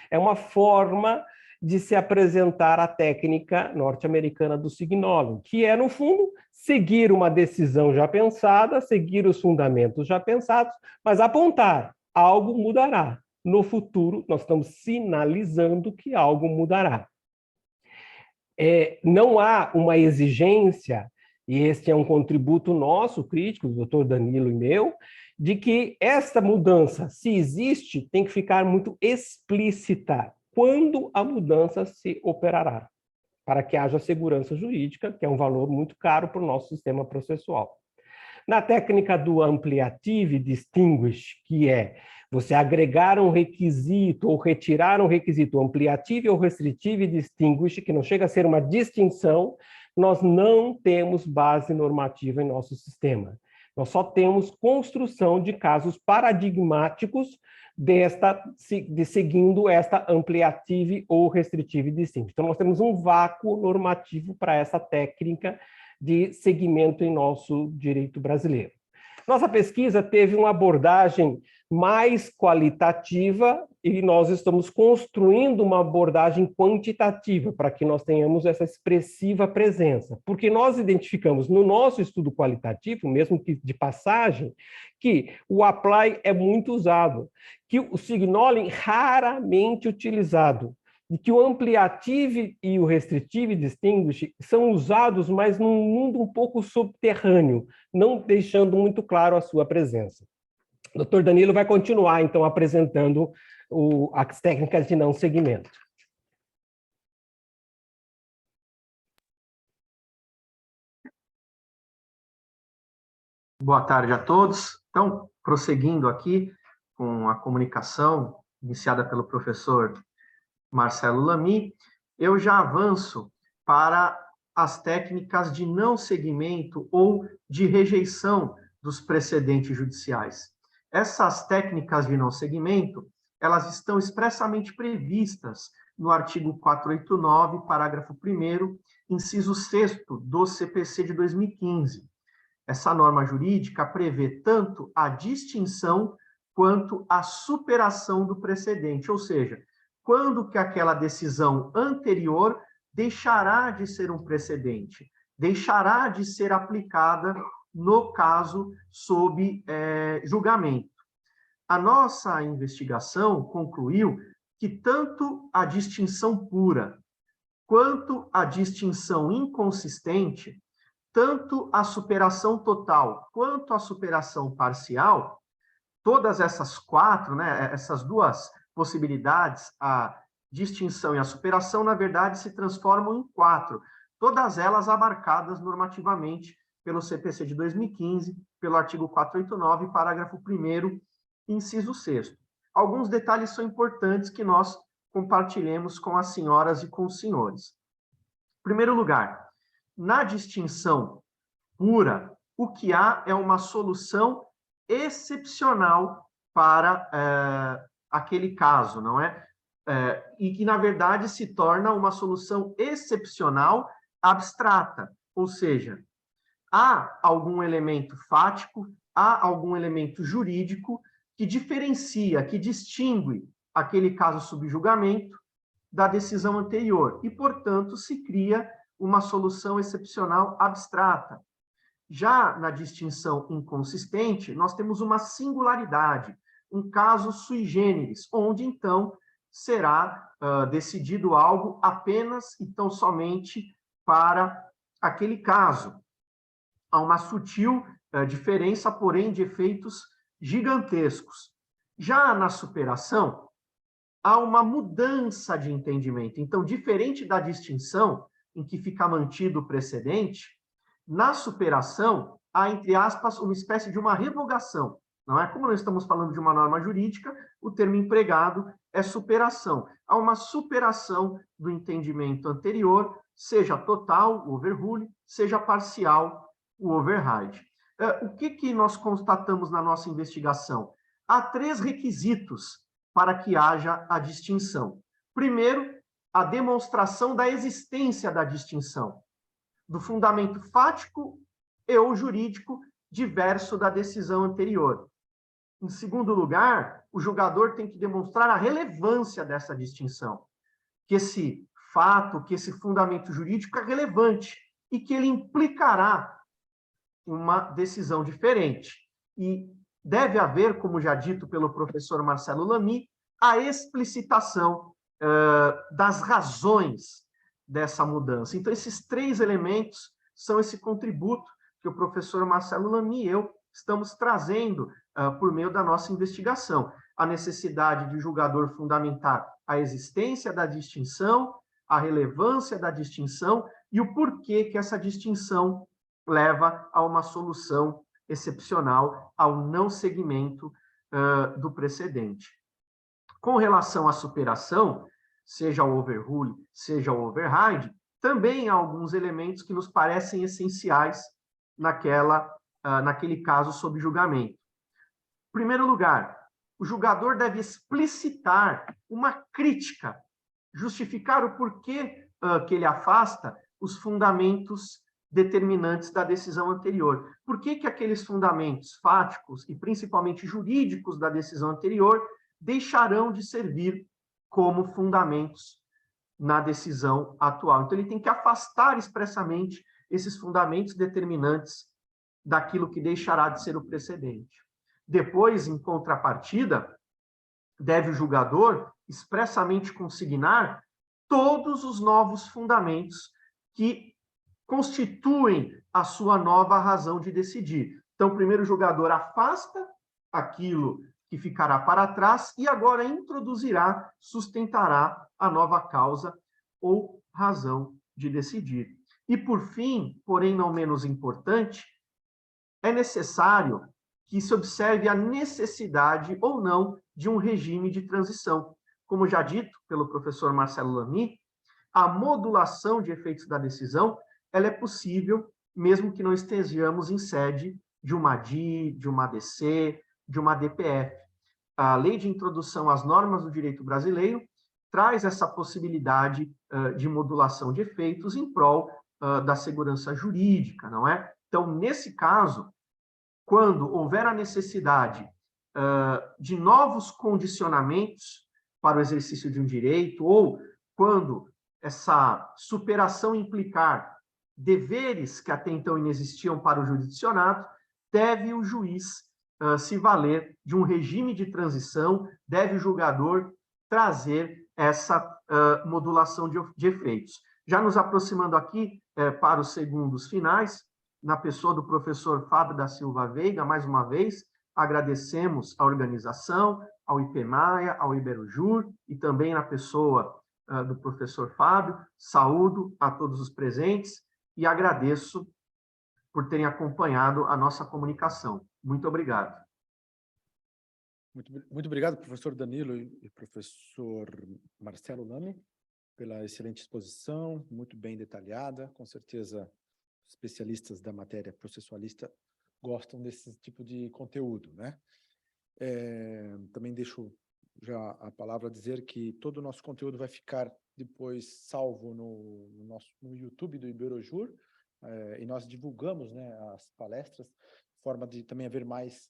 é uma forma de se apresentar a técnica norte-americana do signaling, que é, no fundo, seguir uma decisão já pensada, seguir os fundamentos já pensados, mas apontar, algo mudará. No futuro, nós estamos sinalizando que algo mudará. Não há uma exigência, e este é um contributo nosso, crítico, do doutor Danilo e meu, de que esta mudança, se existe, tem que ficar muito explícita quando a mudança se operará, para que haja segurança jurídica, que é um valor muito caro para o nosso sistema processual. Na técnica do ampliative distinguish, que é você agregar um requisito ou retirar um requisito, ampliative ou restritive distinguish, que não chega a ser uma distinção, nós não temos base normativa em nosso sistema. Nós só temos construção de casos paradigmáticos seguindo esta ampliative ou restritive distinguish. Então, nós temos um vácuo normativo para essa técnica de segmento em nosso direito brasileiro. Nossa pesquisa teve uma abordagem mais qualitativa e nós estamos construindo uma abordagem quantitativa para que nós tenhamos essa expressiva presença. Porque nós identificamos no nosso estudo qualitativo, mesmo que de passagem, que o apply é muito usado, que o signaling raramente utilizado, e que o ampliative e o restritive distinguish são usados, mas num mundo um pouco subterrâneo, não deixando muito claro a sua presença. O doutor Danilo vai continuar, então, apresentando as técnicas de não segmento. Boa tarde a todos. Então, prosseguindo aqui com a comunicação iniciada pelo professor Marcelo Lamy, eu já avanço para as técnicas de não seguimento ou de rejeição dos precedentes judiciais. Essas técnicas de não seguimento, elas estão expressamente previstas no artigo 489, parágrafo 1º, inciso 6º do CPC de 2015. Essa norma jurídica prevê tanto a distinção quanto a superação do precedente, ou seja, quando que aquela decisão anterior deixará de ser um precedente, deixará de ser aplicada no caso sob julgamento. A nossa investigação concluiu que tanto a distinção pura quanto a distinção inconsistente, tanto a superação total quanto a superação parcial, todas essas quatro, essas duas possibilidades, a distinção e a superação, na verdade, se transformam em quatro, todas elas abarcadas normativamente pelo CPC de 2015, pelo artigo 489, parágrafo 1º, inciso 6º. Alguns detalhes são importantes que nós compartilhemos com as senhoras e com os senhores. Em primeiro lugar, na distinção pura, o que há é uma solução excepcional para aquele caso, não é? E que, na verdade, se torna uma solução excepcional abstrata, ou seja, há algum elemento fático, há algum elemento jurídico que diferencia, que distingue aquele caso sob julgamento da decisão anterior e, portanto, se cria uma solução excepcional abstrata. Já na distinção inconsistente, nós temos uma singularidade, um caso sui generis, onde, então, será decidido algo apenas e tão somente para aquele caso. Há uma sutil diferença, porém, de efeitos gigantescos. Já na superação, há uma mudança de entendimento. Então, diferente da distinção, em que fica mantido o precedente, na superação, há, entre aspas, uma espécie de uma revogação. Não é? Como nós estamos falando de uma norma jurídica, o termo empregado é superação. Há uma superação do entendimento anterior, seja total, o overrule, seja parcial, o override. O que nós constatamos na nossa investigação? Há 3 requisitos para que haja a distinção. Primeiro, a demonstração da existência da distinção, do fundamento fático e ou jurídico diverso da decisão anterior. Em segundo lugar, o julgador tem que demonstrar a relevância dessa distinção, que esse fato, que esse fundamento jurídico é relevante e que ele implicará uma decisão diferente. E deve haver, como já dito pelo professor Marcelo Lamy, a explicitação das razões dessa mudança. Então, esses 3 elementos são esse contributo que o professor Marcelo Lamy e eu estamos trazendo por meio da nossa investigação. A necessidade de o julgador fundamentar a existência da distinção, a relevância da distinção e o porquê que essa distinção leva a uma solução excepcional, ao não seguimento do precedente. Com relação à superação, seja o overrule, seja o override, também há alguns elementos que nos parecem essenciais naquele caso sob julgamento. Em primeiro lugar, o julgador deve explicitar uma crítica, justificar o porquê que ele afasta os fundamentos determinantes da decisão anterior. Por que aqueles fundamentos fáticos e principalmente jurídicos da decisão anterior deixarão de servir como fundamentos na decisão atual? Então, ele tem que afastar expressamente esses fundamentos determinantes daquilo que deixará de ser o precedente. Depois, em contrapartida, deve o julgador expressamente consignar todos os novos fundamentos que constituem a sua nova razão de decidir. Então, primeiro o julgador afasta aquilo que ficará para trás e agora introduzirá, sustentará a nova causa ou razão de decidir. E, por fim, porém não menos importante, é necessário que se observe a necessidade ou não de um regime de transição. Como já dito pelo professor Marcelo Lamy, a modulação de efeitos da decisão ela é possível mesmo que não estejamos em sede de uma DI, de uma ADC, de uma DPF. A Lei de Introdução às Normas do Direito Brasileiro traz essa possibilidade de modulação de efeitos em prol da segurança jurídica, não é? Então, nesse caso, quando houver a necessidade de novos condicionamentos para o exercício de um direito, ou quando essa superação implicar deveres que até então inexistiam para o jurisdicionado, deve o juiz se valer de um regime de transição, deve o julgador trazer essa modulação de efeitos. Já nos aproximando aqui para os segundos finais, na pessoa do professor Fábio da Silva Veiga, mais uma vez, agradecemos a organização, ao IPMAIA, ao Iberojur, e também na pessoa do professor Fábio, saúdo a todos os presentes e agradeço por terem acompanhado a nossa comunicação. Muito obrigado. Muito obrigado, professor Danilo e professor Marcelo Lamy, pela excelente exposição, muito bem detalhada. Com certeza, especialistas da matéria processualista gostam desse tipo de conteúdo, né? Também deixo já a palavra dizer que todo o nosso conteúdo vai ficar depois salvo no YouTube do Iberojur, e nós divulgamos, né, as palestras, forma de também haver mais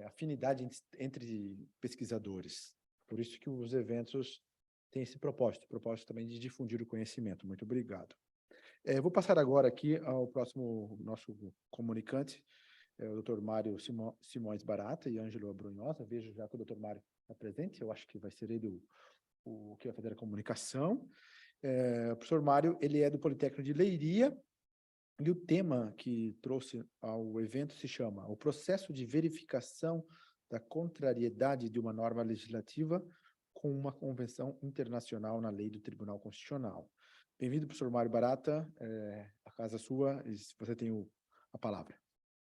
afinidade entre pesquisadores. Por isso que os eventos têm esse propósito também de difundir o conhecimento. Muito obrigado. Vou passar agora aqui ao próximo nosso comunicante, o Dr. Mário Simões Barata e Ângelo Abrunhosa. Vejo já que o Dr. Mário está presente, eu acho que vai ser ele o que vai fazer a comunicação. O professor Mário, ele é do Politécnico de Leiria, e o tema que trouxe ao evento se chama O Processo de Verificação da Contrariedade de uma Norma Legislativa com uma Convenção Internacional na Lei do Tribunal Constitucional. Bem-vindo, professor Mário Barata, a casa é sua, e você tem a palavra.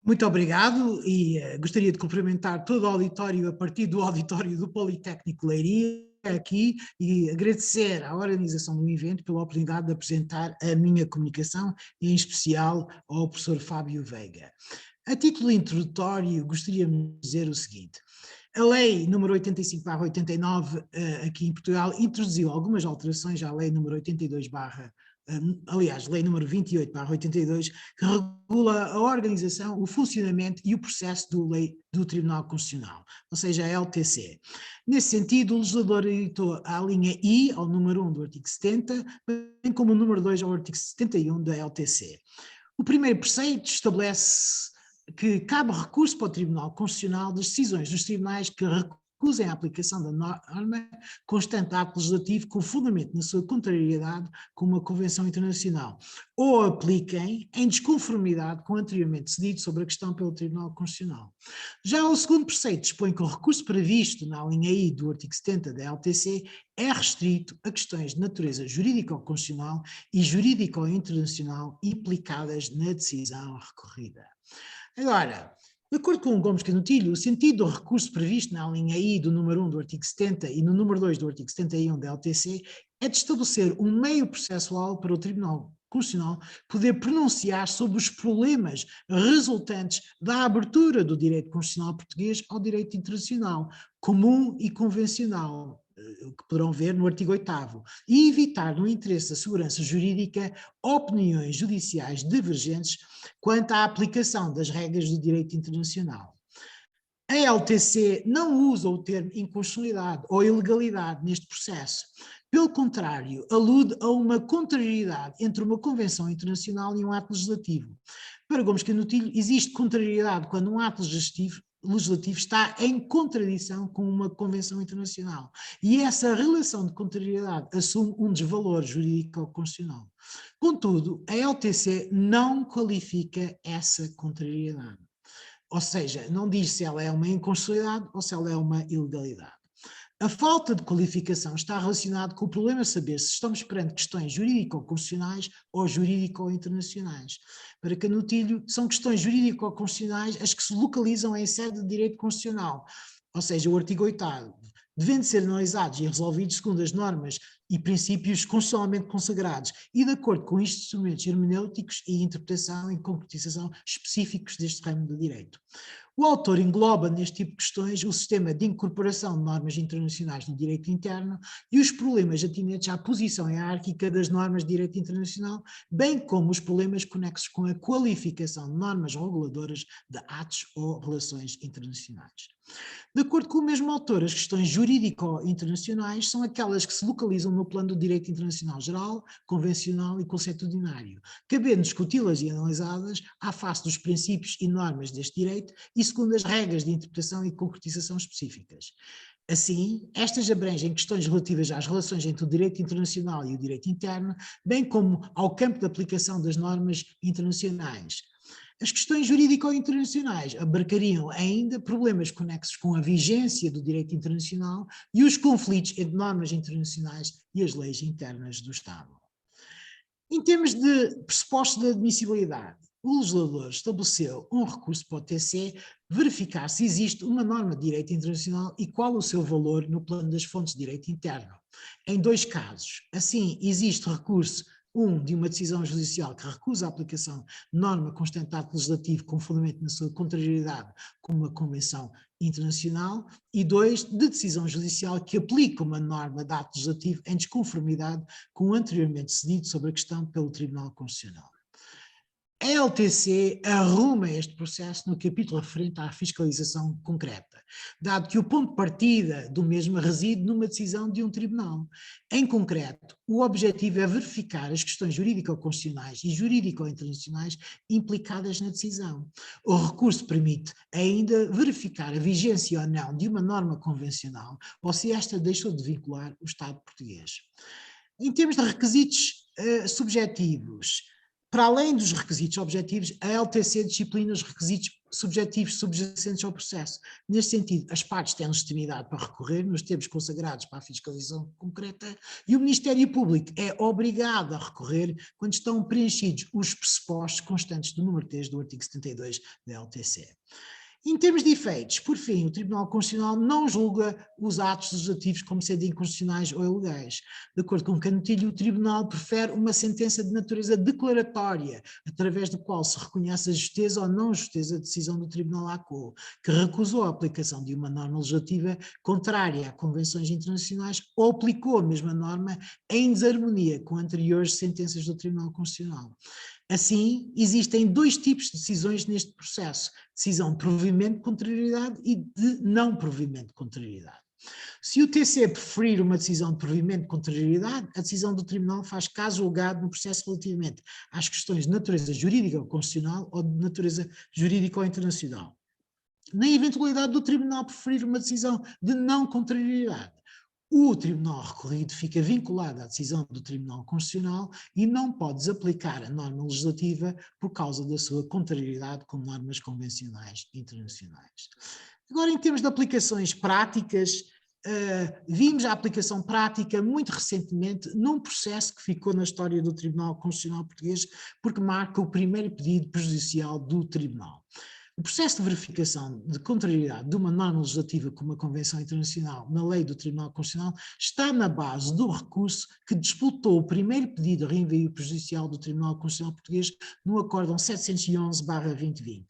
Muito obrigado e gostaria de cumprimentar todo o auditório a partir do auditório do Politécnico Leiria aqui e agradecer à organização do evento pela oportunidade de apresentar a minha comunicação, e em especial ao professor Fábio Veiga. A título introdutório, gostaria de dizer o seguinte: a lei número 85/89 aqui em Portugal introduziu algumas alterações à lei número 28/82, que regula a organização, o funcionamento e o processo do Tribunal Constitucional, ou seja, a LTC. Nesse sentido, o legislador editou a linha I ao número 1 do artigo 70, bem como o número 2 ao artigo 71 da LTC. O primeiro preceito estabelece que cabe recurso para o Tribunal Constitucional das decisões dos tribunais que recusem a aplicação da norma constante ato legislativo com fundamento na sua contrariedade com uma convenção internacional, ou apliquem em desconformidade com o anteriormente decidido sobre a questão pelo Tribunal Constitucional. Já o segundo preceito dispõe que o recurso previsto na linha I do artigo 70 da LTC é restrito a questões de natureza jurídico-constitucional e jurídico-internacional implicadas na decisão recorrida. Agora, de acordo com o Gomes Canutilho, o sentido do recurso previsto na linha I do número 1 do artigo 70 e no número 2 do artigo 71 da LTC é de estabelecer um meio processual para o Tribunal Constitucional poder pronunciar sobre os problemas resultantes da abertura do direito constitucional português ao direito internacional, comum e convencional, que poderão ver no artigo 8º, e evitar, no interesse da segurança jurídica, opiniões judiciais divergentes quanto à aplicação das regras do direito internacional. A LTC não usa o termo inconstitucionalidade ou ilegalidade neste processo. Pelo contrário, alude a uma contrariedade entre uma convenção internacional e um ato legislativo. Para Gomes Canutilho, existe contrariedade quando um ato legislativo está em contradição com uma convenção internacional. E essa relação de contrariedade assume um desvalor jurídico-constitucional. Contudo, a LTC não qualifica essa contrariedade. Ou seja, não diz se ela é uma inconstitucionalidade ou se ela é uma ilegalidade. A falta de qualificação está relacionada com o problema de saber se estamos perante questões jurídico-constitucionais ou jurídico-internacionais. Para Canutilho, são questões jurídico-constitucionais as que se localizam em sede de direito constitucional, ou seja, o artigo 8º, devendo ser analisados e resolvidos segundo as normas e princípios constitucionalmente consagrados e de acordo com instrumentos hermenêuticos e interpretação e concretização específicos deste ramo do direito. O autor engloba neste tipo de questões o sistema de incorporação de normas internacionais no direito interno e os problemas atinentes à posição hierárquica das normas de direito internacional, bem como os problemas conexos com a qualificação de normas reguladoras de atos ou relações internacionais. De acordo com o mesmo autor, as questões jurídico-internacionais são aquelas que se localizam no plano do direito internacional geral, convencional e consuetudinário, cabendo discuti-las e analisadas à face dos princípios e normas deste direito e segundo as regras de interpretação e concretização específicas. Assim, estas abrangem questões relativas às relações entre o direito internacional e o direito interno, bem como ao campo de aplicação das normas internacionais. As questões jurídico-internacionais abarcariam ainda problemas conexos com a vigência do direito internacional e os conflitos entre normas internacionais e as leis internas do Estado. Em termos de pressupostos de admissibilidade, o legislador estabeleceu um recurso para o TC verificar se existe uma norma de direito internacional e qual o seu valor no plano das fontes de direito interno. Em dois casos, assim, existe recurso de uma decisão judicial que recusa a aplicação de norma constante de ato legislativo com fundamento na sua contrariedade com uma convenção internacional, e 2, de decisão judicial que aplica uma norma de ato legislativo em desconformidade com o anteriormente decidido sobre a questão pelo Tribunal Constitucional. A LTC arruma este processo no capítulo referente à fiscalização concreta, dado que o ponto de partida do mesmo reside numa decisão de um tribunal. Em concreto, o objetivo é verificar as questões jurídico-constitucionais e jurídico-internacionais implicadas na decisão. O recurso permite ainda verificar a vigência ou não de uma norma convencional ou se esta deixou de vincular o Estado português. Em termos de requisitos subjetivos, para além dos requisitos objetivos, a LTC disciplina os requisitos subjetivos subjacentes ao processo. Neste sentido, as partes têm legitimidade para recorrer nos termos consagrados para a fiscalização concreta e o Ministério Público é obrigado a recorrer quando estão preenchidos os pressupostos constantes do número 3 do artigo 72 da LTC. Em termos de efeitos, por fim, o Tribunal Constitucional não julga os atos legislativos como sendo inconstitucionais ou ilegais. De acordo com Canutilho, o Tribunal prefere uma sentença de natureza declaratória, através do qual se reconhece a justeza ou não justeza da decisão do Tribunal ACO, que recusou a aplicação de uma norma legislativa contrária a convenções internacionais ou aplicou a mesma norma em desarmonia com anteriores sentenças do Tribunal Constitucional. Assim, existem dois tipos de decisões neste processo: decisão de provimento de contrariedade e de não provimento de contrariedade. Se o TC preferir uma decisão de provimento de contrariedade, a decisão do Tribunal faz caso julgado no processo relativamente às questões de natureza jurídica ou constitucional ou de natureza jurídica ou internacional. Na eventualidade do Tribunal preferir uma decisão de não contrariedade, o Tribunal recorrido fica vinculado à decisão do Tribunal Constitucional e não pode desaplicar a norma legislativa por causa da sua contrariedade com normas convencionais internacionais. Agora, em termos de aplicações práticas, vimos a aplicação prática muito recentemente num processo que ficou na história do Tribunal Constitucional Português, porque marca o primeiro pedido prejudicial do Tribunal. O processo de verificação de contrariedade de uma norma legislativa como a Convenção Internacional na lei do Tribunal Constitucional está na base do recurso que disputou o primeiro pedido de reenvio prejudicial do Tribunal Constitucional Português no Acórdão 711/2020.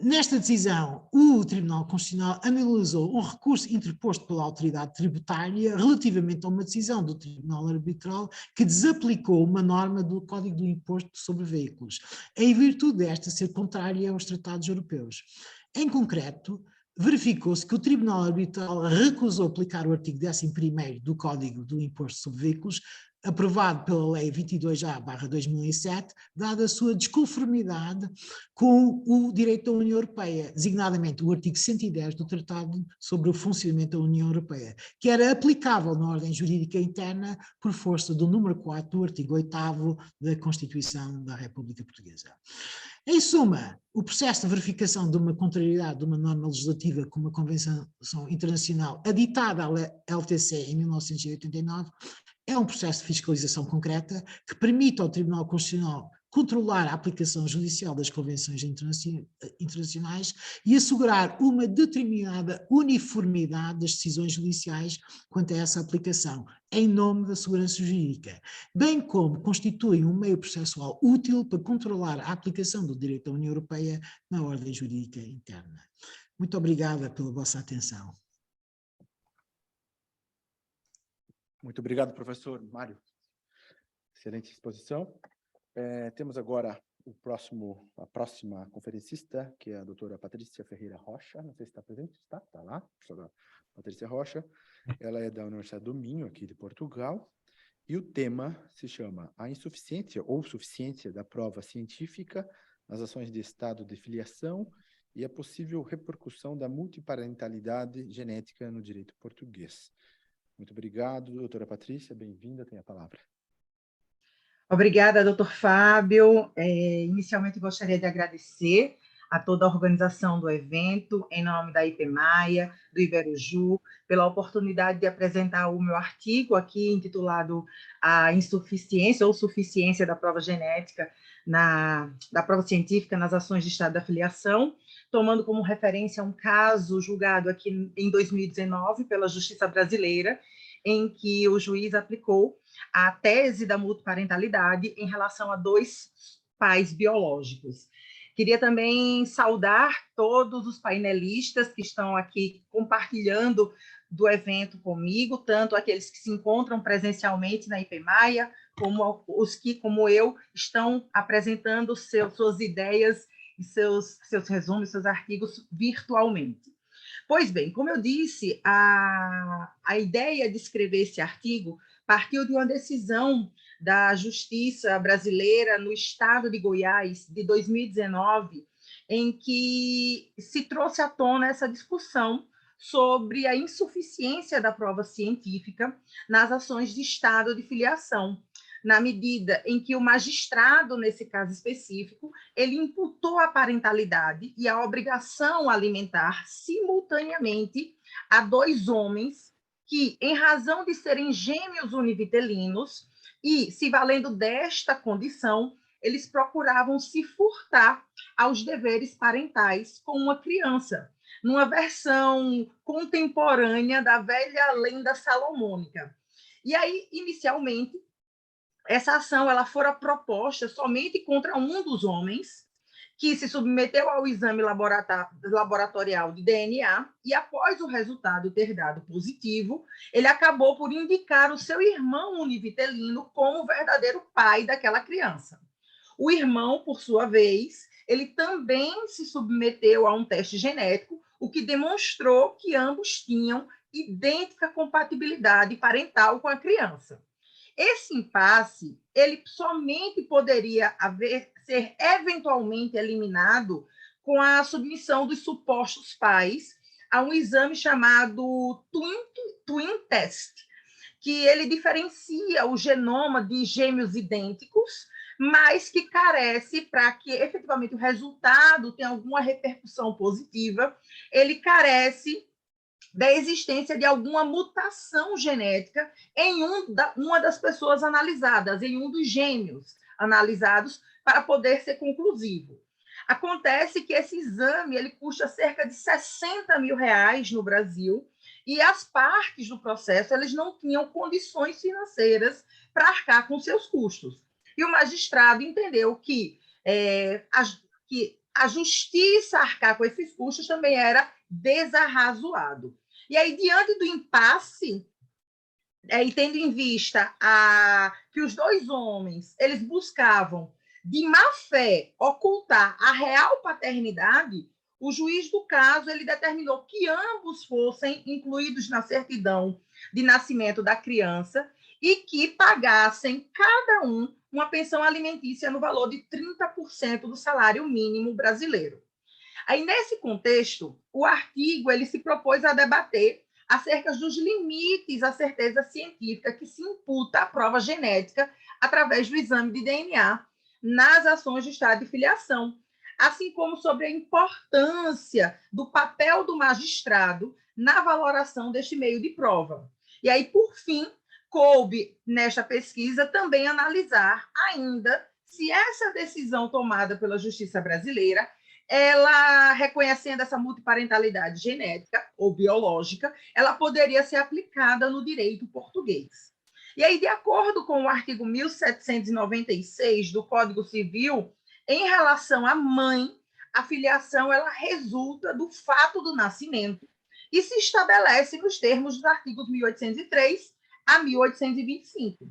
Nesta decisão, o Tribunal Constitucional analisou um recurso interposto pela autoridade tributária relativamente a uma decisão do Tribunal Arbitral que desaplicou uma norma do Código do Imposto sobre Veículos, em virtude desta ser contrária aos tratados europeus. Em concreto, verificou-se que o Tribunal Arbitral recusou aplicar o artigo 11º do Código do Imposto sobre Veículos, aprovado pela Lei 22A/2007, dada a sua desconformidade com o direito da União Europeia, designadamente o artigo 110 do Tratado sobre o Funcionamento da União Europeia, que era aplicável na ordem jurídica interna por força do número 4 do artigo 8º da Constituição da República Portuguesa. Em suma, o processo de verificação de uma contrariedade de uma norma legislativa como a Convenção Internacional aditada à LTC em 1989 é um processo de fiscalização concreta que permite ao Tribunal Constitucional controlar a aplicação judicial das convenções internacionais e assegurar uma determinada uniformidade das decisões judiciais quanto a essa aplicação, em nome da segurança jurídica, bem como constitui um meio processual útil para controlar a aplicação do direito da União Europeia na ordem jurídica interna. Muito obrigada pela vossa atenção. Muito obrigado, professor Mário. Excelente exposição. Temos agora a próxima conferencista, que é a doutora Patrícia Ferreira Rocha. Não sei se está presente. Está lá, professora Patrícia Rocha. Ela é da Universidade do Minho, aqui de Portugal. E o tema se chama A Insuficiência ou Suficiência da Prova Científica nas Ações de Estado de Filiação e a Possível Repercussão da Multiparentalidade Genética no Direito Português. Muito obrigado, doutora Patrícia, bem-vinda, tem a palavra. Obrigada, doutor Fábio. Inicialmente, gostaria de agradecer a toda a organização do evento, em nome da IPMAIA, do Iberuju, pela oportunidade de apresentar o meu artigo aqui, intitulado A Insuficiência ou Suficiência da Prova Genética, da Prova Científica nas Ações de Estado da Filiação, tomando como referência um caso julgado aqui em 2019 pela Justiça Brasileira, em que o juiz aplicou a tese da multiparentalidade em relação a 2 pais biológicos. Queria também saudar todos os painelistas que estão aqui compartilhando do evento comigo, tanto aqueles que se encontram presencialmente na IPMAIA, como os que, como eu, estão apresentando suas ideias e seus resumos, seus artigos virtualmente. Pois bem, como eu disse, a ideia de escrever esse artigo partiu de uma decisão da Justiça brasileira no estado de Goiás, de 2019, em que se trouxe à tona essa discussão sobre a insuficiência da prova científica nas ações de estado de filiação, na medida em que o magistrado, nesse caso específico, ele imputou a parentalidade e a obrigação alimentar simultaneamente a 2 homens que, em razão de serem gêmeos univitelinos e se valendo desta condição, eles procuravam se furtar aos deveres parentais com uma criança, numa versão contemporânea da velha lenda salomônica. E aí, inicialmente, essa ação ela fora proposta somente contra um dos homens, que se submeteu ao exame laboratorial de DNA, e após o resultado ter dado positivo, ele acabou por indicar o seu irmão univitelino como o verdadeiro pai daquela criança. O irmão, por sua vez, ele também se submeteu a um teste genético, o que demonstrou que ambos tinham idêntica compatibilidade parental com a criança. Esse impasse, ele somente poderia ser eventualmente eliminado com a submissão dos supostos pais a um exame chamado Twin Test, que ele diferencia o genoma de gêmeos idênticos, mas que carece, para que efetivamente o resultado tenha alguma repercussão positiva, ele carece da existência de alguma mutação genética em uma das pessoas analisadas, em um dos gêmeos analisados, para poder ser conclusivo. Acontece que esse exame ele custa cerca de R$60 mil no Brasil, e as partes do processo eles não tinham condições financeiras para arcar com seus custos. E o magistrado entendeu que a justiça arcar com esses custos também era desarrazoado. E aí, diante do impasse, e tendo em vista que os 2 homens eles buscavam, de má fé, ocultar a real paternidade, o juiz do caso ele determinou que ambos fossem incluídos na certidão de nascimento da criança e que pagassem cada um uma pensão alimentícia no valor de 30% do salário mínimo brasileiro. Aí, nesse contexto, o artigo ele se propôs a debater acerca dos limites à certeza científica que se imputa à prova genética através do exame de DNA nas ações de estado de filiação, assim como sobre a importância do papel do magistrado na valoração deste meio de prova. E aí, por fim, coube nesta pesquisa também analisar ainda se essa decisão tomada pela Justiça brasileira, ela reconhecendo essa multiparentalidade genética ou biológica, ela poderia ser aplicada no direito português. E aí, de acordo com o artigo 1796 do Código Civil, em relação à mãe, a filiação ela resulta do fato do nascimento e se estabelece nos termos dos artigos 1803 a 1825.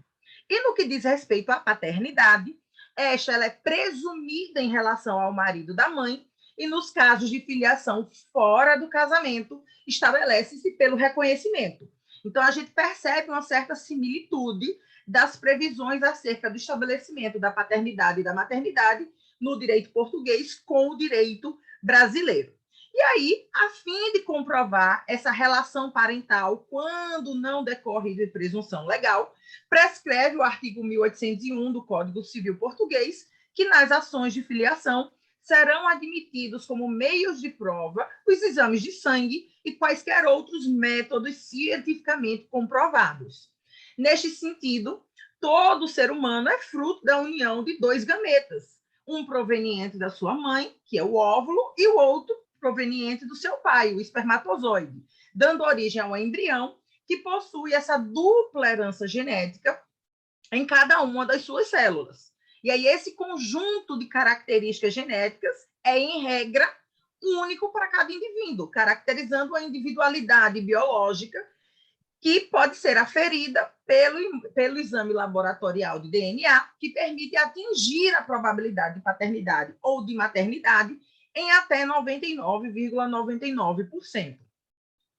E no que diz respeito à paternidade, ela é presumida em relação ao marido da mãe e, nos casos de filiação fora do casamento, estabelece-se pelo reconhecimento. Então, a gente percebe uma certa similitude das previsões acerca do estabelecimento da paternidade e da maternidade no direito português com o direito brasileiro. E aí, a fim de comprovar essa relação parental quando não decorre de presunção legal, prescreve o artigo 1801 do Código Civil Português que nas ações de filiação serão admitidos como meios de prova os exames de sangue e quaisquer outros métodos cientificamente comprovados. Neste sentido, todo ser humano é fruto da união de 2 gametas, um proveniente da sua mãe, que é o óvulo, e o outro proveniente do seu pai, o espermatozoide, dando origem a um embrião que possui essa dupla herança genética em cada uma das suas células. E aí esse conjunto de características genéticas é, em regra, único para cada indivíduo, caracterizando a individualidade biológica que pode ser aferida pelo exame laboratorial de DNA, que permite atingir a probabilidade de paternidade ou de maternidade em até 99,99%.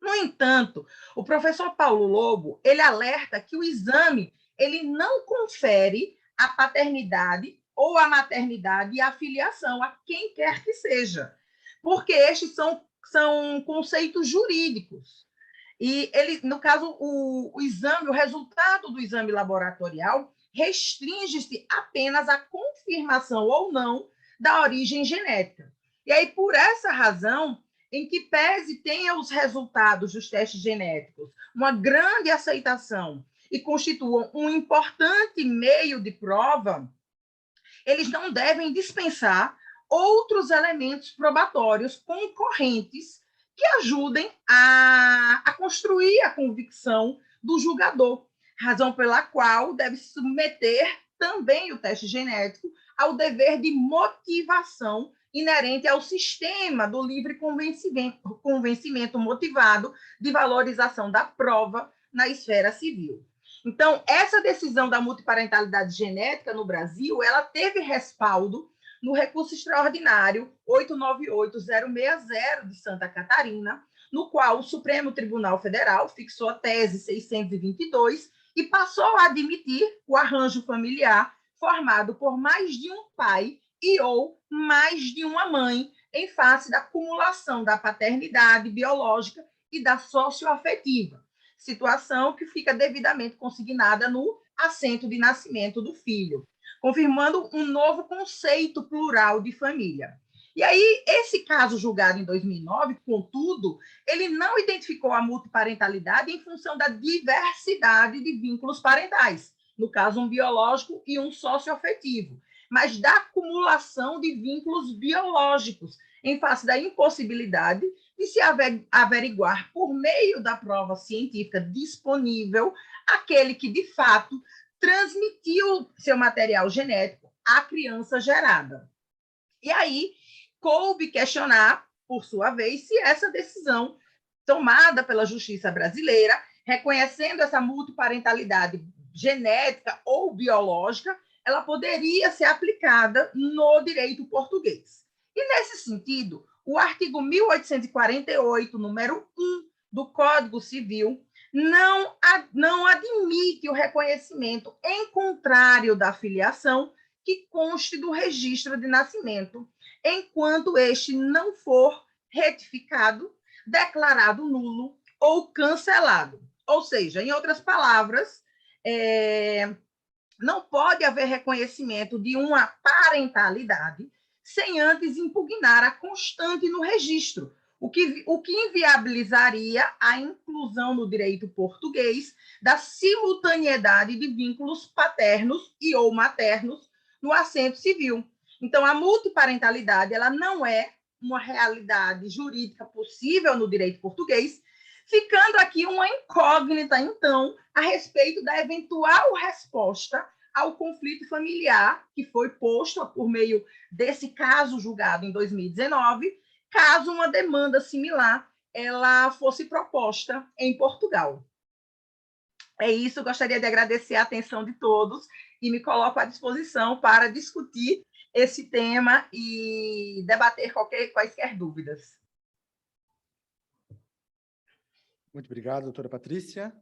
No entanto, o professor Paulo Lobo, ele alerta que o exame ele não confere a paternidade ou a maternidade e a filiação a quem quer que seja, porque estes são conceitos jurídicos. E ele, no caso, o exame, o resultado do exame laboratorial restringe-se apenas à confirmação ou não da origem genética. E aí, por essa razão, em que pese tenha os resultados dos testes genéticos uma grande aceitação e constituam um importante meio de prova, eles não devem dispensar outros elementos probatórios concorrentes que ajudem a construir a convicção do julgador, razão pela qual deve submeter também o teste genético ao dever de motivação inerente ao sistema do livre convencimento motivado de valorização da prova na esfera civil. Então, essa decisão da multiparentalidade genética no Brasil, ela teve respaldo no recurso extraordinário 898060 de Santa Catarina, no qual o Supremo Tribunal Federal fixou a tese 622 e passou a admitir o arranjo familiar formado por mais de um pai e ou mais de uma mãe, em face da acumulação da paternidade biológica e da socioafetiva, situação que fica devidamente consignada no assento de nascimento do filho, confirmando um novo conceito plural de família. E aí, esse caso julgado em 2009, contudo, ele não identificou a multiparentalidade em função da diversidade de vínculos parentais, no caso, um biológico e um socioafetivo, mas da acumulação de vínculos biológicos, em face da impossibilidade de se averiguar, por meio da prova científica disponível, aquele que, de fato, transmitiu seu material genético à criança gerada. E aí, coube questionar, por sua vez, se essa decisão tomada pela justiça brasileira, reconhecendo essa multiparentalidade genética ou biológica, ela poderia ser aplicada no direito português. E, nesse sentido, o artigo 1848, número 1 do Código Civil, não admite o reconhecimento em contrário da filiação que conste do registro de nascimento, enquanto este não for retificado, declarado nulo ou cancelado. Ou seja, em outras palavras, não pode haver reconhecimento de uma parentalidade sem antes impugnar a constante no registro, o que inviabilizaria a inclusão no direito português da simultaneidade de vínculos paternos e ou maternos no assento civil. Então, a multiparentalidade ela não é uma realidade jurídica possível no direito português, ficando aqui uma incógnita, então, a respeito da eventual resposta ao conflito familiar que foi posto por meio desse caso julgado em 2019, caso uma demanda similar ela fosse proposta em Portugal. É isso, eu gostaria de agradecer a atenção de todos e me coloco à disposição para discutir esse tema e debater quaisquer dúvidas. Muito obrigado, doutora Patrícia.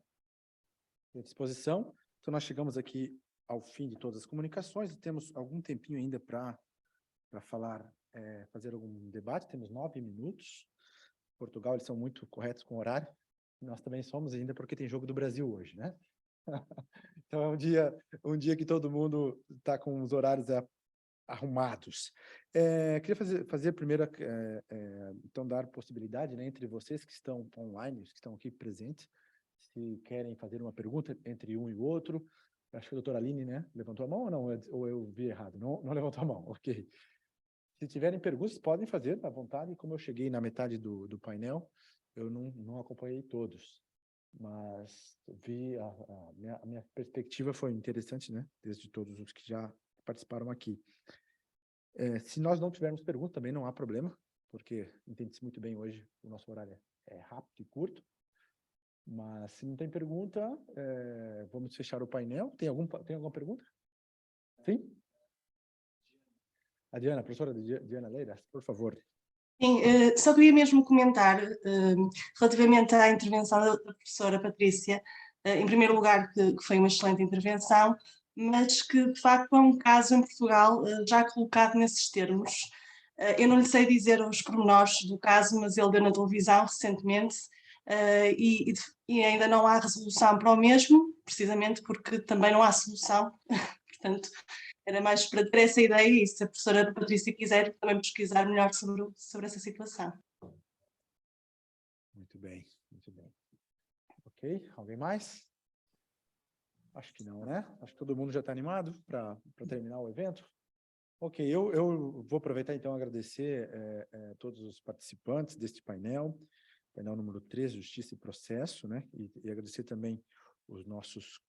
À disposição. Então, nós chegamos aqui ao fim de todas as comunicações e temos algum tempinho ainda para falar, fazer algum debate. Temos 9 minutos. Portugal, eles são muito corretos com o horário. Nós também somos ainda porque tem jogo do Brasil hoje, né? Então, é um dia que todo mundo está com os horários arrumados. Queria fazer primeiro, então, dar possibilidade, né, entre vocês que estão online, que estão aqui presentes, se querem fazer uma pergunta entre um e o outro. Acho que a doutora Aline, né, levantou a mão ou não? Ou eu vi errado? Não levantou a mão, ok. Se tiverem perguntas, podem fazer à vontade. Como eu cheguei na metade do painel, eu não acompanhei todos, mas vi a minha perspectiva foi interessante, né, desde todos os que já participaram aqui. Se nós não tivermos perguntas, também não há problema, porque entende-se muito bem hoje, o nosso horário é rápido e curto. Mas se não tem pergunta, vamos fechar o painel. Tem alguma pergunta? Sim? A Diana, a professora Diana Leira, por favor. Sim, só queria mesmo comentar relativamente à intervenção da professora Patrícia, em primeiro lugar que foi uma excelente intervenção, mas que de facto é um caso em Portugal já colocado nesses termos. Eu não lhe sei dizer os pormenores do caso, mas ele deu na televisão recentemente e ainda não há resolução para o mesmo, precisamente porque também não há solução. Portanto, era mais para ter essa ideia e se a professora Patrícia quiser também pesquisar melhor sobre essa situação. Muito bem, muito bem. Ok, alguém mais? Acho que não, né? Acho que todo mundo já está animado para terminar o evento. Ok, eu vou aproveitar então agradecer todos os participantes deste painel número 3, Justiça e Processo, né? E agradecer também os nossos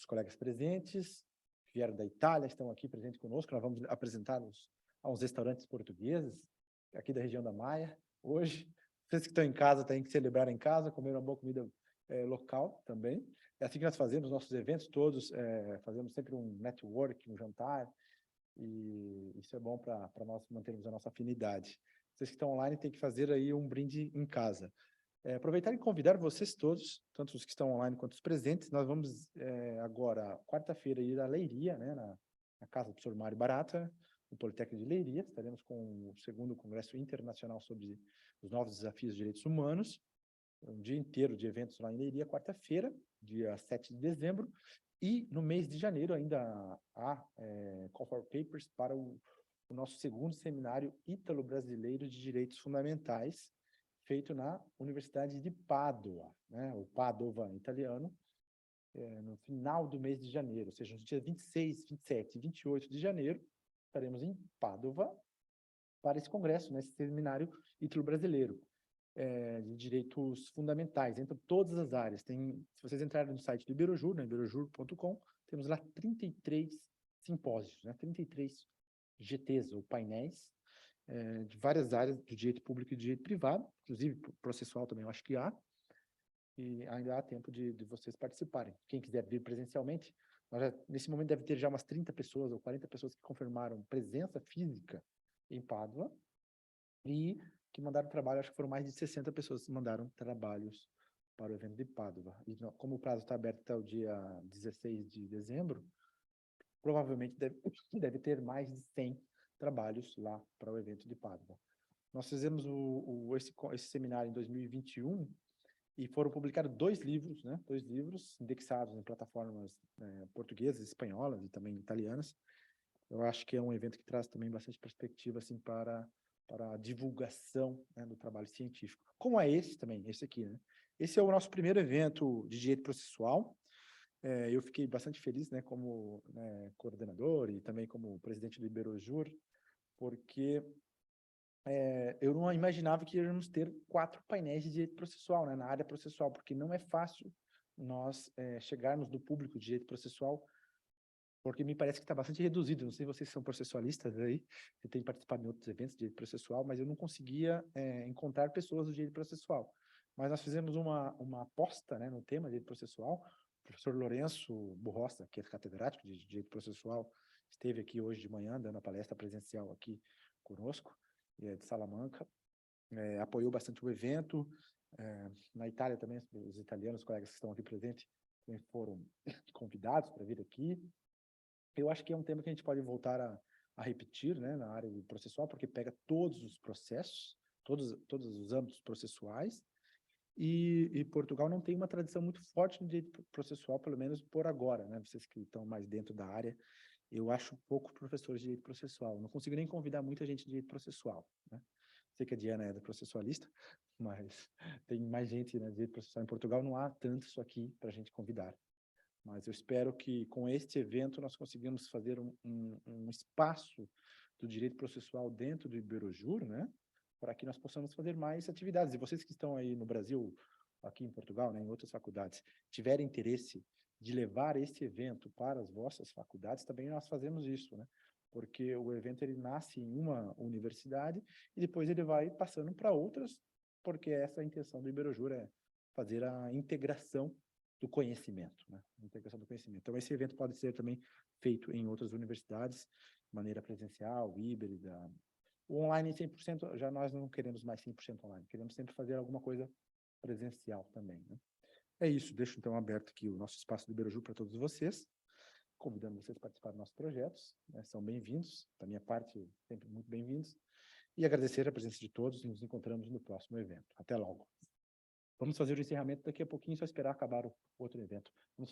colegas presentes, que vieram da Itália, estão aqui presentes conosco. Nós vamos apresentá-los a uns restaurantes portugueses, aqui da região da Maia, hoje. Vocês que estão em casa têm que celebrar em casa, comer uma boa comida local também. É assim que nós fazemos nossos eventos todos, fazemos sempre um network, um jantar, e isso é bom para nós mantermos a nossa afinidade. Vocês que estão online têm que fazer aí um brinde em casa. Aproveitar e convidar vocês todos, tanto os que estão online quanto os presentes. Nós vamos agora, quarta-feira, ir à Leiria, né, na casa do professor Mário Barata, no Politécnico de Leiria. Estaremos com o 2º Congresso Internacional sobre os Novos Desafios de Direitos Humanos. Um dia inteiro de eventos lá em Leiria, quarta-feira, dia 7 de dezembro. E no mês de janeiro ainda há Call for Papers para o nosso 2º Seminário Ítalo-Brasileiro de Direitos Fundamentais, feito na Universidade de Pádua, né, o Padova italiano, no final do mês de janeiro, ou seja, nos dias 26, 27 e 28 de janeiro, estaremos em Pádua para esse congresso, né, esse Seminário Ítalo-Brasileiro de Direitos Fundamentais, entre todas as áreas. Se vocês entrarem no site do Iberojur, no iberojur.com, temos lá 33 simpósios, né, 33 GTs, ou painéis, de várias áreas do direito público e do direito privado, inclusive processual também eu acho que há, e ainda há tempo de vocês participarem. Quem quiser vir presencialmente, nesse momento deve ter já umas 30 pessoas ou 40 pessoas que confirmaram presença física em Pádua, e que mandaram trabalho, acho que foram mais de 60 pessoas que mandaram trabalhos para o evento de Pádua. E como o prazo está aberto até o dia 16 de dezembro, provavelmente deve ter mais de 100 trabalhos lá para o evento de Pádua. Nós fizemos esse seminário em 2021 e foram publicados 2 livros, né? 2 livros indexados em plataformas portuguesas, espanholas e também italianas. Eu acho que é um evento que traz também bastante perspectiva assim, para a divulgação, né, do trabalho científico. Como é esse também, esse aqui, né? Esse é o nosso primeiro evento de direito processual. Eu fiquei bastante feliz, né, como coordenador e também como presidente do Iberojur, porque eu não imaginava que íamos ter 4 painéis de direito processual, né, na área processual, porque não é fácil nós chegarmos do público de direito processual, porque me parece que está bastante reduzido. Não sei se vocês são processualistas aí, eu tenho participado em outros eventos de direito processual, mas eu não conseguia encontrar pessoas do direito processual. Mas nós fizemos uma aposta, né, no tema de direito processual. O professor Lourenço Burrosta, que é catedrático de direito processual, esteve aqui hoje de manhã, dando a palestra presencial aqui conosco, de Salamanca, apoiou bastante o evento. Na Itália também, os italianos, os colegas que estão aqui presentes, também foram convidados para vir aqui. Eu acho que é um tema que a gente pode voltar a repetir, né, na área do processual, porque pega todos os processos, todos os âmbitos processuais, e Portugal não tem uma tradição muito forte no direito processual, pelo menos por agora, né? Vocês que estão mais dentro da área, eu acho pouco professores de direito processual. Não consigo nem convidar muita gente de direito processual, né? Sei que a Diana é da processualista, mas tem mais gente, né, de direito processual em Portugal, não há tanto isso aqui para a gente convidar. Mas eu espero que com este evento nós conseguimos fazer um espaço do direito processual dentro do Iberojur, né, para que nós possamos fazer mais atividades. E vocês que estão aí no Brasil, aqui em Portugal, né, em outras faculdades, tiverem interesse de levar este evento para as vossas faculdades, também nós fazemos isso, né? Porque o evento ele nasce em uma universidade e depois ele vai passando para outras, porque essa é a intenção do Iberojur, fazer a integração do conhecimento, né? A integração do conhecimento. Então, esse evento pode ser também feito em outras universidades, de maneira presencial, híbrida. O online 100%, já nós não queremos mais 100% online, queremos sempre fazer alguma coisa presencial também, né? É isso, deixo então aberto aqui o nosso espaço do Iberaju para todos vocês, convidando vocês a participar dos nossos projetos, né? São bem-vindos, da minha parte, sempre muito bem-vindos, e agradecer a presença de todos, e nos encontramos no próximo evento. Até logo. Vamos fazer o encerramento daqui a pouquinho, só esperar acabar o outro evento.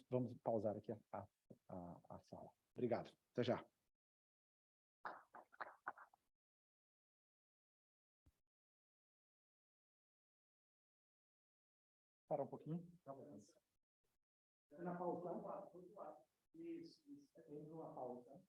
Vamos pausar aqui a sala. Obrigado. Até já. Parar um pouquinho. Na pausa. Isso. Tem uma pausa.